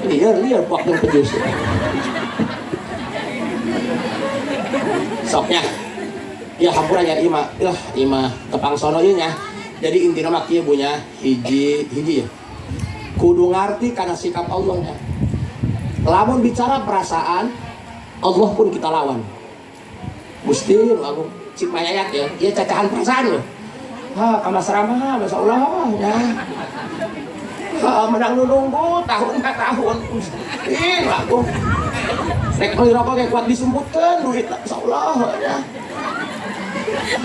liar puak jeung pejus soknya ya hampurannya ima tepang sono ieu nya jadi intina mah kieu bunya hiji ya kudu ngarti kana sikap Allah nya lamun bicara perasaan Allah pun kita lawan Gusti aku cik mayayat ya dia cacahan perasaan loh kamasrama Masya Allah ya menang nunggu tahun ke tahun aku nek beli rokok kayak kuat disumputkan duit Masya Allah ya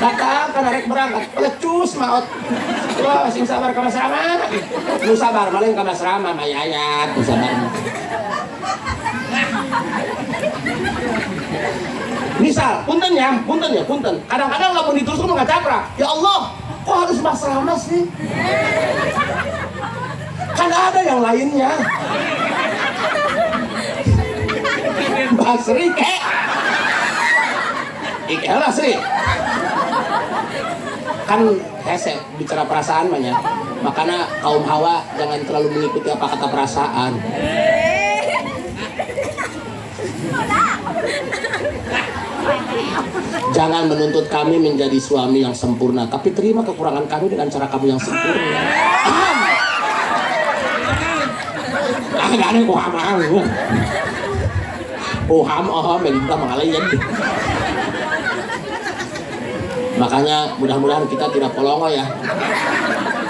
datang kan rek berangkat pelecus maut wah sing sabar kamasrama lu sabar maling kamasrama mayayat lu sabar misal, punten. Kadang-kadang lamun diteruskan nggak capra. Ya Allah, kok harus masrama sih? Kan ada yang lainnya. Basri kek. Ikelah sih. Kan hese bicara perasaan banyak. Makanya kaum hawa jangan terlalu mengikuti apa kata perasaan. Jangan menuntut kami menjadi suami yang sempurna, tapi terima kekurangan kami dengan cara kamu yang sempurna. Gak ada kok amal. Oh melinda mangalayan. Makanya mudah-mudahan kita tidak polongo ya.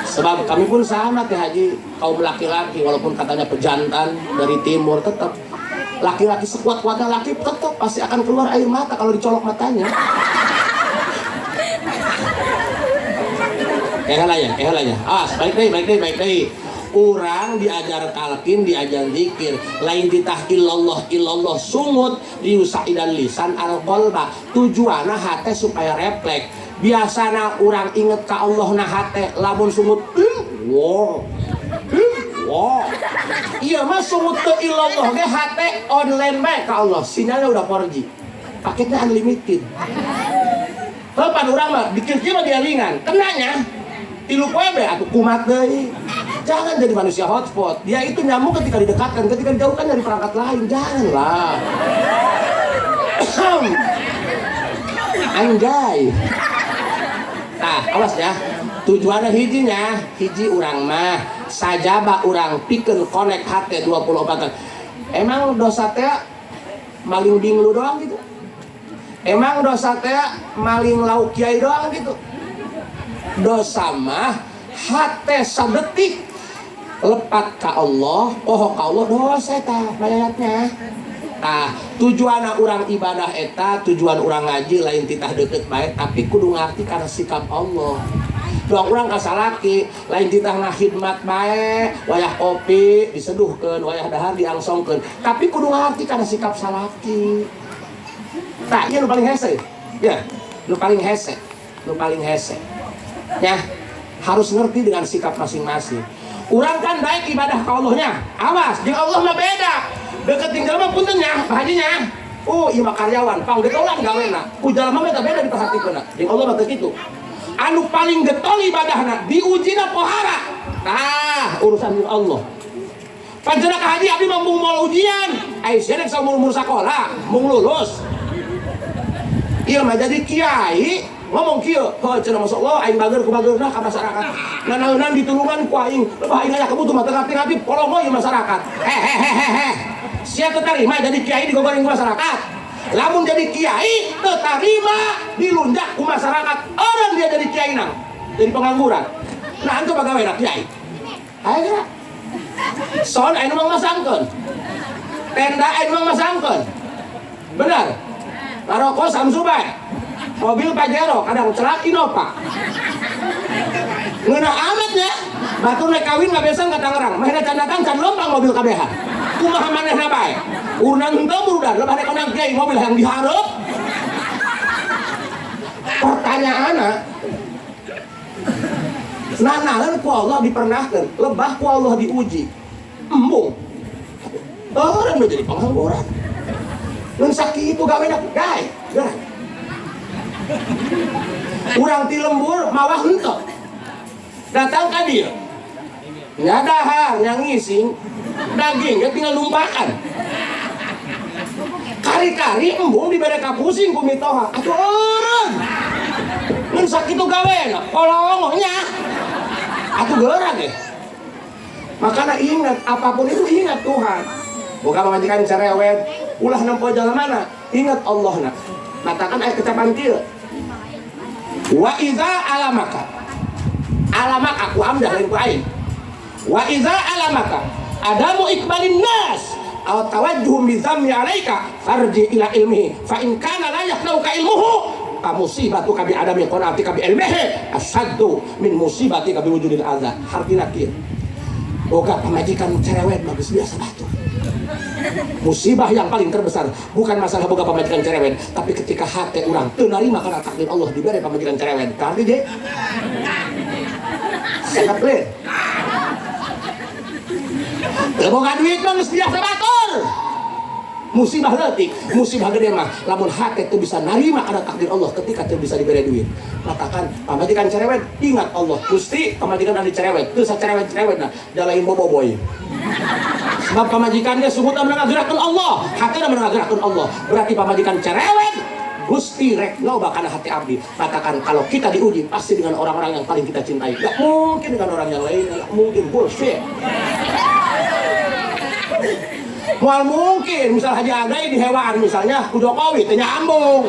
Sebab kami pun sama Teh Haji, kaum laki-laki walaupun katanya pejantan dari timur, tetap laki-laki sekuat-kuatnya laki tetap pasti akan keluar air mata kalau dicolok matanya. Kehalanya. Baik deh. Urang diajar talqin, diajar zikir, lain ditah illallah sungut diusaidan lisan al-qalba. Tujuanna hate supaya refleks. Biasana urang inget ka Allah na hate lamun sungut wow. Iya mah sungut ke illallah ge hate online bae ka Allah. Sinyalnya udah 4G. Paketnya unlimited. Lepan urang mah dikir-kir mah dia ringan. Kenanya tilu poe be atuh kumat deui. Jangan jadi manusia hotspot. Dia itu nyamuk ketika didekatkan, ketika dijauhkan dari perangkat lain. Janganlah. Anjay. Nah, awas ya. Tujuannya hiji urang mah sajaba urang pikeun connect hate 24. Emang dosa teh maling dinglu doang gitu? Emang dosa teh maling lauk kiai doang gitu? Dosa mah hate sadetik lepat ka Allah, poho ka Allah dosa eta mayatnya. Nah, tujuan urang ibadah eta, tujuan urang ngaji lain titah deket baik, tapi kudu ngarti karena sikap Allah. Doang urang kasalaki, lain titah ngahidmat baik, wayah kopi diseduhkeun, wayah dahar diangsongkeun, tapi kudu ngarti karena sikap salaki. Nah, ieu nu paling hese. Ya, nu paling hese. Ya, harus ngerti dengan sikap masing-masing. Urang kan baik ibadah ka Allahnya. Awas, jeung Allah mah beda. Deket tinggal mah puntennya, hajinya. Ieu mah karyawan, pang getolan gawena. Ku jalma mah beda diperhatikeunna. Jeung Allah mah teu kitu. Anu paling getol ibadahna diujina pohara. Nah, urusan Allah. Panjenengan ka haji abdi mah moal ujian. Ai sia rek saumur sakola, mung lulus. Ieu mah jadi kiai ngomong kieu, heuh cenah masyaallah aing bager ku bageurna ka masyarakat. Nanaeunan ditulungan ku aing, lebah aing aya kebutuh mah teu ngarti polongo ieu masyarakat. Sia teu tarima jadi kiai digogoreng ku masyarakat. Lamun jadi kiai teu tarima dilunjak ku masyarakat. Orang dia jadi kiai nang, jadi pengangguran. Nah antu bagaweana kiai. Aya geura. Son aing mah masangkeun. Tenda aing mah masangkeun. Benar. Maroko Samsu bae. Mobil Pajero kadang cerak Innova. Ngeunah amat ya. Batur naik kawin ngabesan ka Tangerang. Mahena candakan can lompang mobil kabehan. Kumaha manehna bae. Urang henteu burudan lebah rek onang kiai mobil yang dihareup. Pertanyaanna nanaeun ku Allah dipernahkeun, lebah ku Allah diuji. Embung. Orang udah jadi pengangguran. Mun sakitu gawena gae, gerak. Urang ti lembur mawah henteu. Datang ka dieu. Nya dahar nya ngising, daging tinggal numpakan. Kari-kari embung dibere ka pusing ku mitoha. Atuh eureun. Mun sakitu gawena, polongo nya. Atuh geura ge. Makana ingat apapun itu ingat Tuhan. Boga pamajikan cerewet, ulah nempo jalan mana? Ingat Allahna. Katakan ayat kecapan kieu. Wa iza alamaka ku amdah lain ku aing. Wa iza alamaka adamu ikbalin nas aw tawajjuhum bi dhammi alaika farji ila ilmihi fa in kana la yahlauka ilmuhu ka musibatu ka bi adami qanaati ka bi ilmihi asaddu min musibati ka bi wujudil adza. Hartina kieu. Boga pamajikan cerewet bagus biasa batur. Musibah yang paling terbesar bukan masalah boga pamajikan cerewet, tapi ketika hati orang teu narima karena takdir Allah diberi pamajikan cerewet. Kandi je. Sangat clear. Boga duit mah geus biasa batur. Musibah leutik, musibah gede mah lamun hati teu bisa narima karena takdir Allah ketika teu bisa diberi duit. Katakan pamajikan cerewet, ingat Allah. Gusti pamajikan anu cerewet, teu sacerewet-cerewetna jalain boboiboy. Sebab pamajikannya sungguh mengagerakkan Allah, hatinya mengagerakkan Allah. Berarti pamajikan cerewet, Gusti rek loba kana hati abdi. Katakan kalau kita diuji pasti dengan orang-orang yang paling kita cintai. Gak mungkin dengan orang yang lain, gak mungkin, bullshit. Mual mungkin misal Haji Agai di hewan misalnya ku Jokowi teu nyambung.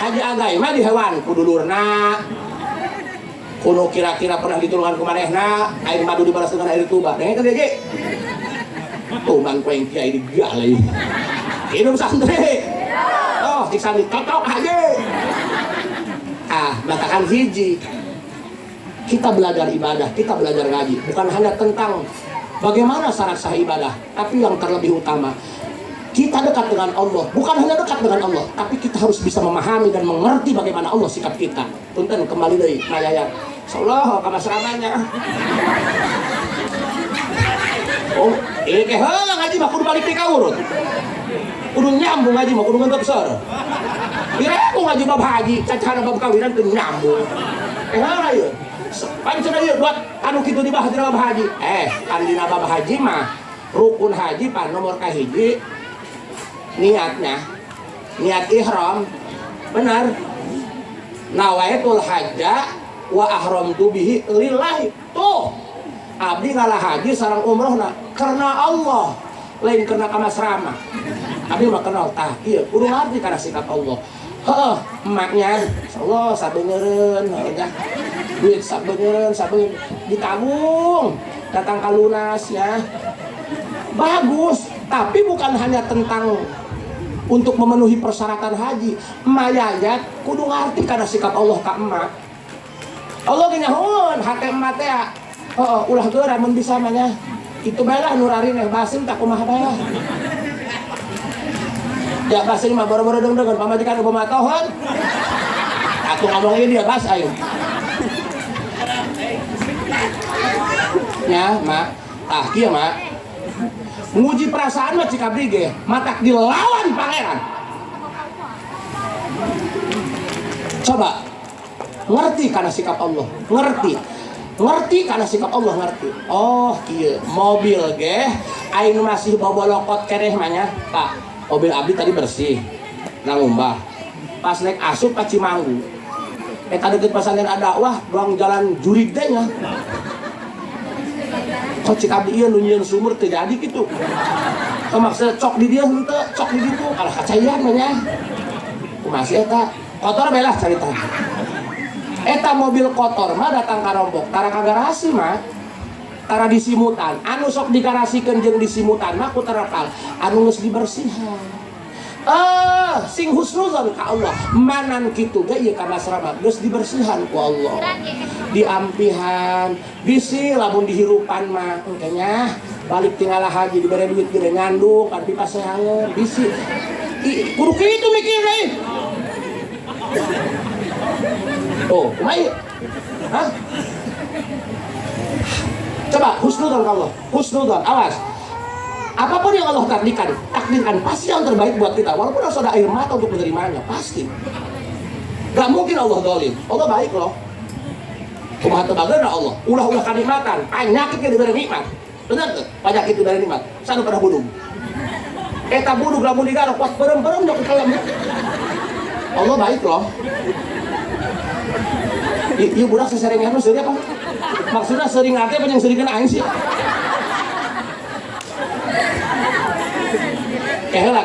Haji Agai mah di hewan ku dulurna. Kuno kira-kira pernah ditulungan ku manehna, air madu dibalas dengan air tuba. Denge teh ge. Tuman poeng kiai digalai. Hidup santri. Oh, cik santri cocok aja. Katakan hiji. Kita belajar ibadah, kita belajar ngaji, bukan hanya tentang bagaimana syarat sah ibadah, tapi yang terlebih utama kita dekat dengan Allah. Bukan hanya dekat dengan Allah, tapi kita harus bisa memahami dan mengerti bagaimana Allah sikap kita. Punten kembali deui ngayayat. Insyaallah ka masramanya. Oh, ke heula ngaji mah kudu balik ti ka urut. Kudu nyambung ngaji mah kudu ngeuntuk seur. Kira aku ngaji bab haji, cacana bab kawinan teu nyambung. Heula ieu. Pancen ieu buat anu kitu dibahas dina bab haji. Kan dina bab haji mah rukun haji pan nomor kahiji niatnya. Niat ihram. Benar. Nawaitul hajja wa ahramtu bihi lillahi. Tuh. Abdi ngalah haji sareng umrohna karena Allah, lain karena kamasrama. Abdi mah kenal tah ieu kudu ngarti kana sikap Allah. Heeh, emaknya Allah sabeuneureun ya. Duit sabeuneureun ditabung datang ka lunas ya. Bagus, tapi bukan hanya tentang untuk memenuhi persyaratan haji. Mayayat kudu ngarti kana sikap Allah ka emak. Allah ge nyahoon hate emak teh. Ulah geura mun bisa mah nya. Itu bae lah nurarin basin tak kumaha bae lah. Ya basin mah boro-boro deung-deung pamajikan ku pamatohon. Aku ngomong ini dia bas ayo. Ya, Mak. Kieu, Mak. Nguji perasaan mah cik abdi ge, matak dilawan pangeran. Coba ngerti karena sikap Allah, ngerti karena sikap Allah ngerti. Oh, kieu mobil ge aing masih bobolokot keneh mah nya. Pak, mobil abdi tadi bersih. Nangumbah. Pas naik asup ka Cimanggu. Eta deukeut pasantren Ad-Da'wah, doang jalan jurig teh nya. Kok cik abdi ieu nu nyieun sumur teu jadi kitu. Maksud cok di dieu henteu, cok di ditu kalah kacayan mah nya. Kumaha sih eta? Kotor bae lah carita. Eta mobil kotor mah datang ka rombok, tara ka garasi mah. Tara disimutan, anu sok digarasikeun jeung disimutan mah ku terepal, anu geus dibersihan. Sing husnuzon ka Allah, manan kitu ge ieu ka masrama geus dibersihan ku Allah. Diampihan, bisi lamun dihirupan mah engke nya balik tinggal haji dibere duit gede ngandung kan pipa sehaeun bisi. Kudu kitu mikir deui. Oh, kumaha? Hah? Coba husnuzon ka Allah, husnuzon, awas. Apapun yang Allah takdirkan pasti yang terbaik buat kita. Walaupun harus ada air mata untuk menerimanya, pasti. Gak mungkin Allah zalim. Allah baik loh. Kumaha teu bageuna Allah. Ulah-ulah kanikmatan, panyakit ge diberi nikmat. Bener teu? Panyakit diberi nikmat. Sanu pada budug. Eta budug lamun digarok kuat berem-berem dok kalem. Allah baik loh. Ieu budak sesering anu seueur apa? Maksudnya sering ate apa yang seringkeun aing sih? Keheula.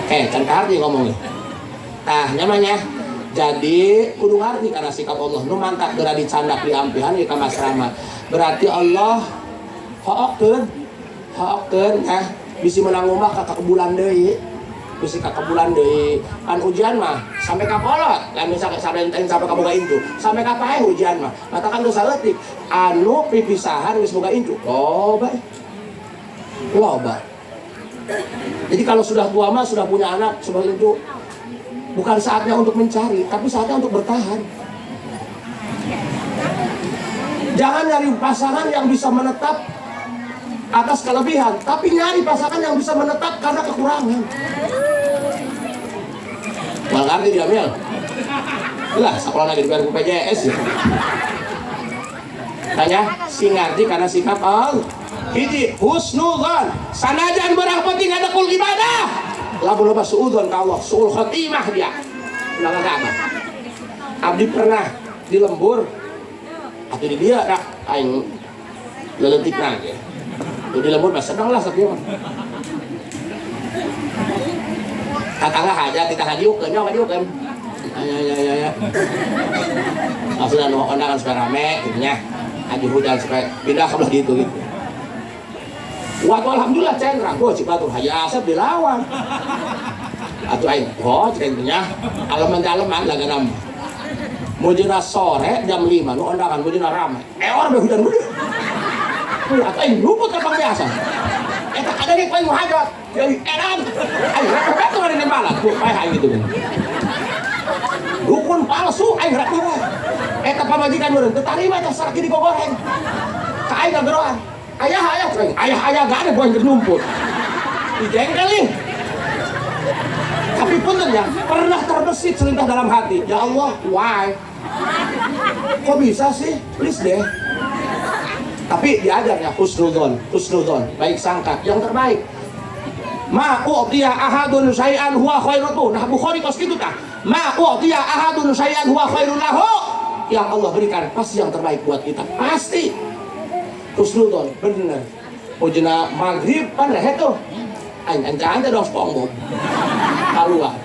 Can kaharti ngomongnya. Namanya. Jadi kudu ngarti karena sikap Allah. Nu mantap geura dicandak diampihan ieu ka masrama. Berarti Allah hookkeun ya. Bisi meunang omah ka kebulan deui. Bisi ka kebulan deui. Kan ujian mah sampai ka kolot. Lamun sampai ka boga intu. Sampai ka paeh ujian mah. Matakan geus saleutik. Anu pipisahan geus boga intu. Loba. Jadi kalau sudah tua mah sudah punya anak seperti itu, bukan saatnya untuk mencari, tapi saatnya untuk bertahan. Jangan nyari pasangan yang bisa menetap atas kelebihan, tapi nyari pasangan yang bisa menetap karena kekurangan. Mal ngerti dia Mil? Lah, sekolah lagi di PJS ya. Tanya, si ngerti karena sikap Allah. Hiji husnuzon, sanajan barang penting ada kul ibadah. Lamun loba suudzon ka Allah, suul khotimah dia. Ulah apa? Abdi pernah di lembur atuh di dia dak aing leuletikna ge. Jadi lembur mah seneng lah sakieu. Tatangga aja kita ngadiukeun nya ngadiukeun. Ya. Maksudnya nu ondangan supaya rame gitu nya. Adi hujan supaya pindah ke belah gitu. Waktu alhamdulillah cengrang, gua Cibatur Haji Asep dilawan. Atuh aing, cengrangnya aleman-aleman laga nama. Mujina sore jam 5 nu ondangan mujina rame. Eor be hujan gede. Atuh aing luput kapang biasa. Eta kada di poin muhajat. Jadi edan. Aing rek betul ada di malah. Tuh kayak gitu. Dukun palsu aing rek bae. Eta pamajikan meureun teu tarima teh saraki digogoreng. Ka aing ngageroan. Ayah gak ada buang numput. Dijengkel nih. Tapi punten ya, pernah terbesit selintah dalam hati. Ya Allah, why? Kok bisa sih? Please deh. Tapi diajarnya husnudzon, baik sangka, yang terbaik. Ma u'tiya ahadun syai'an huwa khairun. Nah, Bukhari kos gitu tah. Ma u'tiya ahadun syai'an huwa khairun lahu. Yang Allah berikan pasti yang terbaik buat kita. Pasti. Husnudzon, bener. Ujuna maghrib pan rehet tuh. Aing dong SpongeBob. Keluar.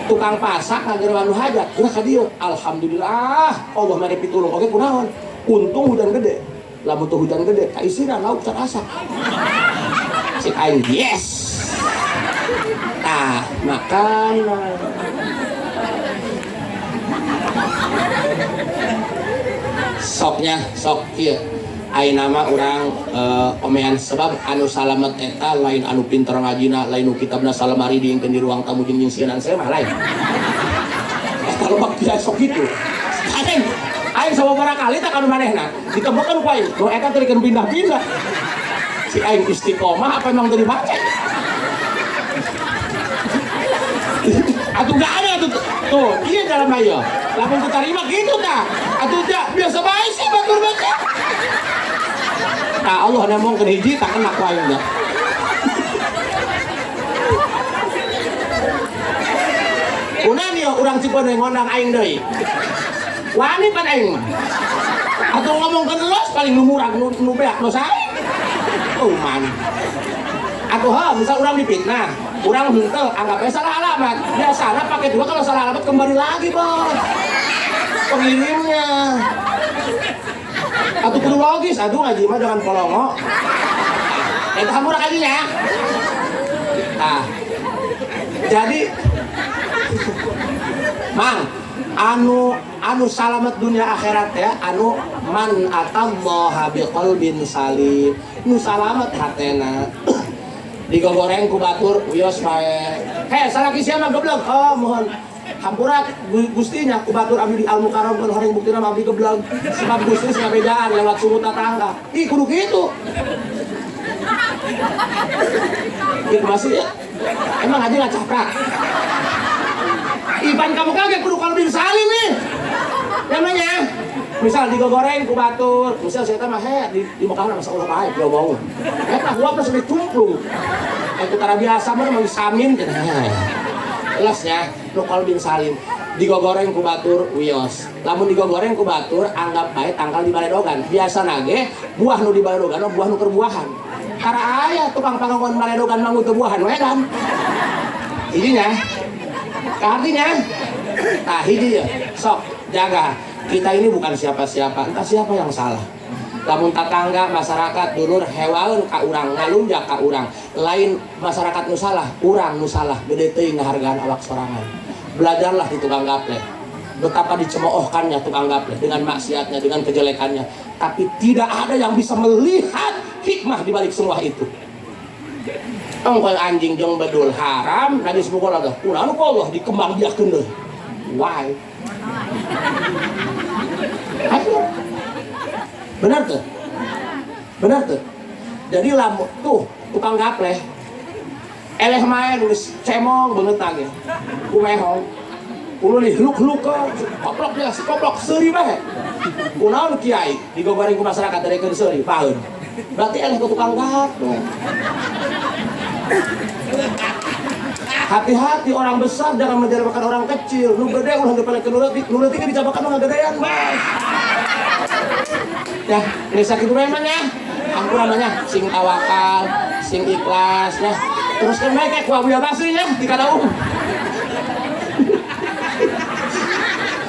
Tukang pasak ngageroan hajat. Geus ka dieu. Alhamdulillah. Allah mari pitulung oge kunaon? Untung hujan gede. Lamun teu hujan gede, kaisiran lauk can asak. Si aing yes. Tah, makan. Sok kieu. Ayeuna mah urang omean sebab anu salamet eta lain anu pinter ngajina, lain nu kitabna salamari diengkeun di ruang tamu jeung sieun saya mah lain. Kalau bak bisa sok kitu. Aing sababaraha kali tak anu manehna ditemukeun ku aing. Nu eta teh dikeun pindah-pindah. Si aing istiqomah apa emang teu dibaca? Atuh gak ada tuh, iya dalam ayo. Lamun ku tarima gitu tah. Atuh teh biasa bae sih batur baca. Nah, Allah ngomong ke hiji tak kena ku aing dah. Unan ya urang Cipeuneu ngondang aing deui. Wani pan aing mah. Atuh ngomong ke los paling nu murah nu beak nu sae. Oh man. Atuh misal urang dipitnah. Urang henteu anggap salah alamat. Biasana pakai dua kalau salah alamat kembali lagi, Bos. Pengirimnya. Atuh kudu logis, aduh ngaji mah jangan polongo. Eta murah kadinya. Nah. Jadi Mang, anu salamet dunia akhirat ya, anu man atallaha biqalbin salim. Nu salamet hatena. Digogoreng ku batur wios bae. Salaki sia mah goblok. Oh, mohon hampura gustinya ku batur abdi di Al Mukarram keur horeng buktina mah abdi goblok. Sebab gusti sia bedaan lewat sumut tatangga. Ih kudu kitu. Ieu masih ya. Emang aja ngacaprak. Iban kamu kaget kudu qalbin salim nih. Namanya misal digogoreng ku batur, misal saya mah di Mekah masa Allah baik dia ngomong. Eta gua pas dicumplung. Eta tara biasa mah samin cenah. Jelasnya nu qalbin salim. Digogoreng ku batur wios. Lamun digogoreng ku batur anggap bae tangkal di baledogan. Biasana ge buah nu di baledogan buah nu keur buahan. Tara aya tukang pangongkon baledogan manggu teu buahan we kan. Idinya artinya tah hiji ya sok jaga. Kita ini bukan siapa-siapa, entah siapa yang salah. Lamun tetangga, masyarakat, dulur, hewaeun ka urang, ngalunjak ka urang. Lain masyarakat nu salah, urang nu salah, gede teuing ngahargaan awak sorangan. Belajarlah di tukang gaplek. Betapa dicemoohkannya tukang gaplek dengan maksiatnya, dengan kejelekannya. Tapi tidak ada yang bisa melihat hikmah di balik semua itu. Engkau anjing jeung bedul haram, nadi semoga lagah. Kunaon ku Allah dikembang biakeun deui. Why? Ayo. Benar tuh. Jadi lamun tuh tukang gapleh eleh main geus cemong beungeut tah kumehong kudu dihluk-hluk ke koplok seuri bae kunaon kiai digogoreng ku masyarakat dari keur seuri paeun berarti eleh ku tukang gapleh. Hati-hati orang besar jangan menjarakan orang kecil. Nu gede ulah dipalekeun nu leutik dicabakan mah gadean, Mas. Ya, geus sakitu bae man ya. Ampun namanya sing tawakal, sing ikhlas ya. Terus kan mereka ku Abu Basri ya di kadaung.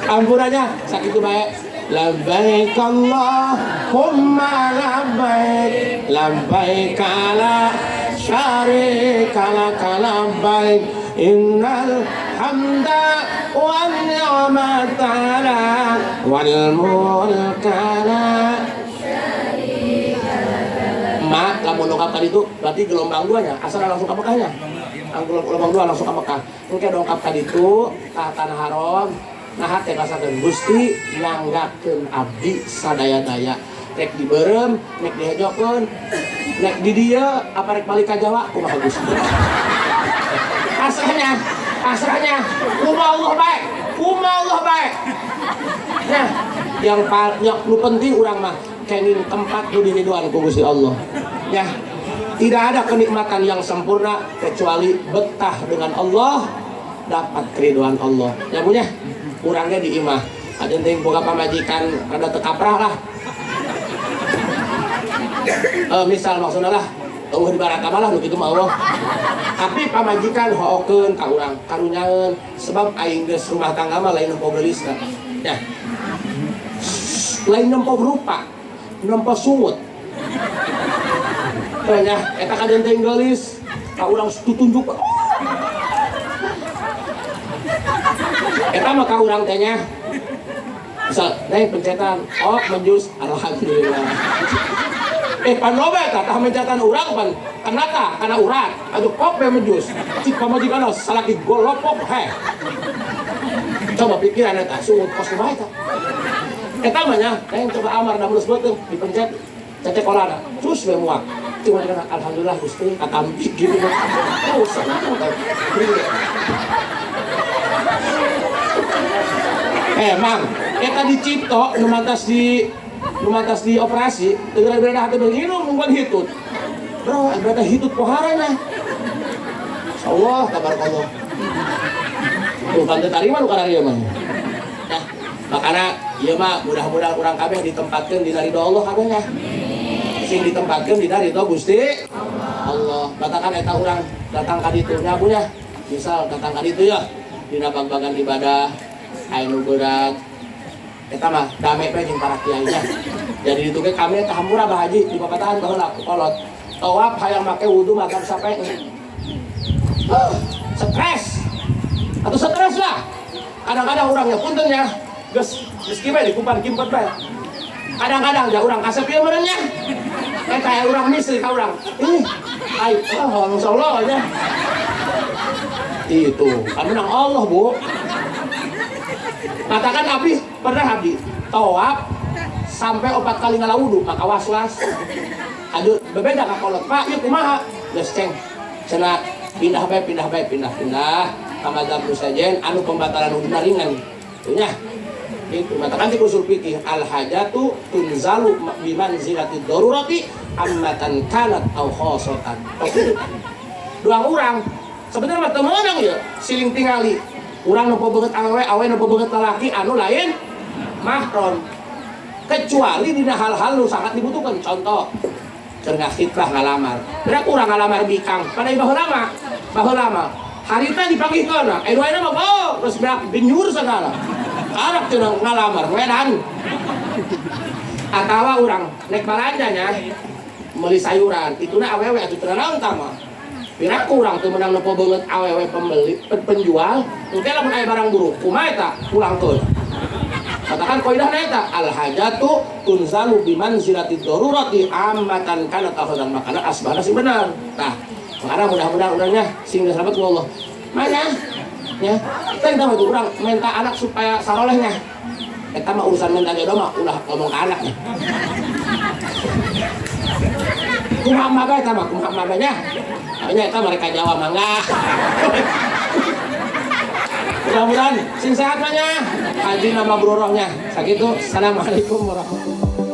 Ampunannya sakitu bae. Labbaik Allahumma labbaik, labbaik la syarika lak labbaik, innal hamda wan ni'mata lak wal mulka la mak lamun dongkap tadi itu berarti gelombang duanya asal langsung ke Mekahnya. Gelombang dua langsung ke Mekah. Engke dongkap tadi itu ka tanah haram. Nah teh kasakeun Gusti nyanggakeun abdi sadaya-daya. Rek diberem, nek dihejokeun, nek di dieu apa rek balik ka Jawa kumaha Gusti. Asrahnya kumaha Allah bae. Nah, yang nu penting urang mah kenging tempat nu diriduan ku Gusti Allah. Ya, tidak ada kenikmatan yang sempurna kecuali betah dengan Allah, dapat keriduan Allah. Ya punya urangnya di imah. Ada yang boga pamajikan rada tekaprah lah. Misal maksudnya lah eueuh di baraka malah nu kitu mah Allah. Tapi pamajikan hookeun ka urang, karunyaeun sebab aing geus rumah tangga mah lain nempo geulisna. Ya. Lain nempo berupa, nempo sungut. Tanya, eta kaden teh geulis, ka urang tutunjuk. Eta mah ka urang teh nya. Misal, pencetan, oh menjus, alhamdulillah. Panoba tah mencetan urang pan kenata kana urat, aduh kok be menjus. Cik pamajikanna salaki golopok he. Coba pikiran eta sungut kos kumaha eta. Eta mah nya, coba amar da mulus beuteung dipencet cecek kolana. Terus we muak. Cuma dengan alhamdulillah Gusti katampi gitu. Oh, senang kan. Mang, eta dicipto nu mantas di operasi, gara-gara hati berginum nungguan hitut. Bro, berada hitut poharanya. Insyaallah tabarakallah. Bukan terima nu kana ieu mah. Nah, makana ieu mah mudah-mudahan urang kabeh ditempatkeun dina ridho Allah kabehnya. Sing ditempatkeun dina ridho Gusti Allah. Batakan eta urang datang ka ditu nya punya. Misal datang ka ditu ya dina bag-bagan ibadah anu berat. Eta mah dame pe jeung para kiainya. Jadi ditu ge kami teh hampura Bah Haji di papatahan baheula kolot. Tawaf hayang make wudu makan sampai stres. Atau stres lah. Kadang-kadang urangnya punten ya. Geus kieu dikumpar kimpet bae. Kadang-kadang ja urang kasep ieu meureun nya. Kayak urang misri ka urang. Masyaallah nya. Itu kan menang Allah, Bu. Katakan Abdi tawaf sampai 4 kali ngalawudu maka waswas. Aduh berbeda ka kolot Pak ieu kumaha geus ceng cenah pindah ka mazhab Musajen anu pembatalan wuduna ringan tuh nya itu matakan ti usul fikih al hajatu tunzalu bi manzilati darurati ammatan kanat au khosotan. Dua urang sebenarnya mah teu meunang ieu siling tingali urang nu bobeget awewe nu bobeget lalaki anu lain mahram kecuali dina hal-hal nu sangat dibutuhkan. Contoh cenah fitrah ngalamar berak urang ngalamar bikang pada baheula mah harita dipanggihkeun anu ayeuna mah oh terus berak binyur segala arep cenah ngalamar wedan atawa urang nek balanja nya meuli sayuran ituna awewe atuh teu naon tah mah berak urang teu meunang nepo beungeut awewe pembeli penjual engke lamun aya barang buruk kumaha eta pulangkeun. Katakan kaidah eta al hajatu tunzalu bi manzilati darurati ammatan kana tafadan makana asbahna sing benar. Tah, makana mudah-mudahan urangnya sing selamat ku Allah. Mana? Ya, kita entah itu urang minta anak supaya salolehnya. Eta mah urusan minta jodoh mah ulah ngomong ke anaknya. Kumaha mah eta mah kumaha mah nya. Nya eta mereka Jawa mangga. Mudah-mudahan sing sehat banyak haji nama bro rohnya sakitu. Assalamualaikum warahmatullahi wabarakatuh.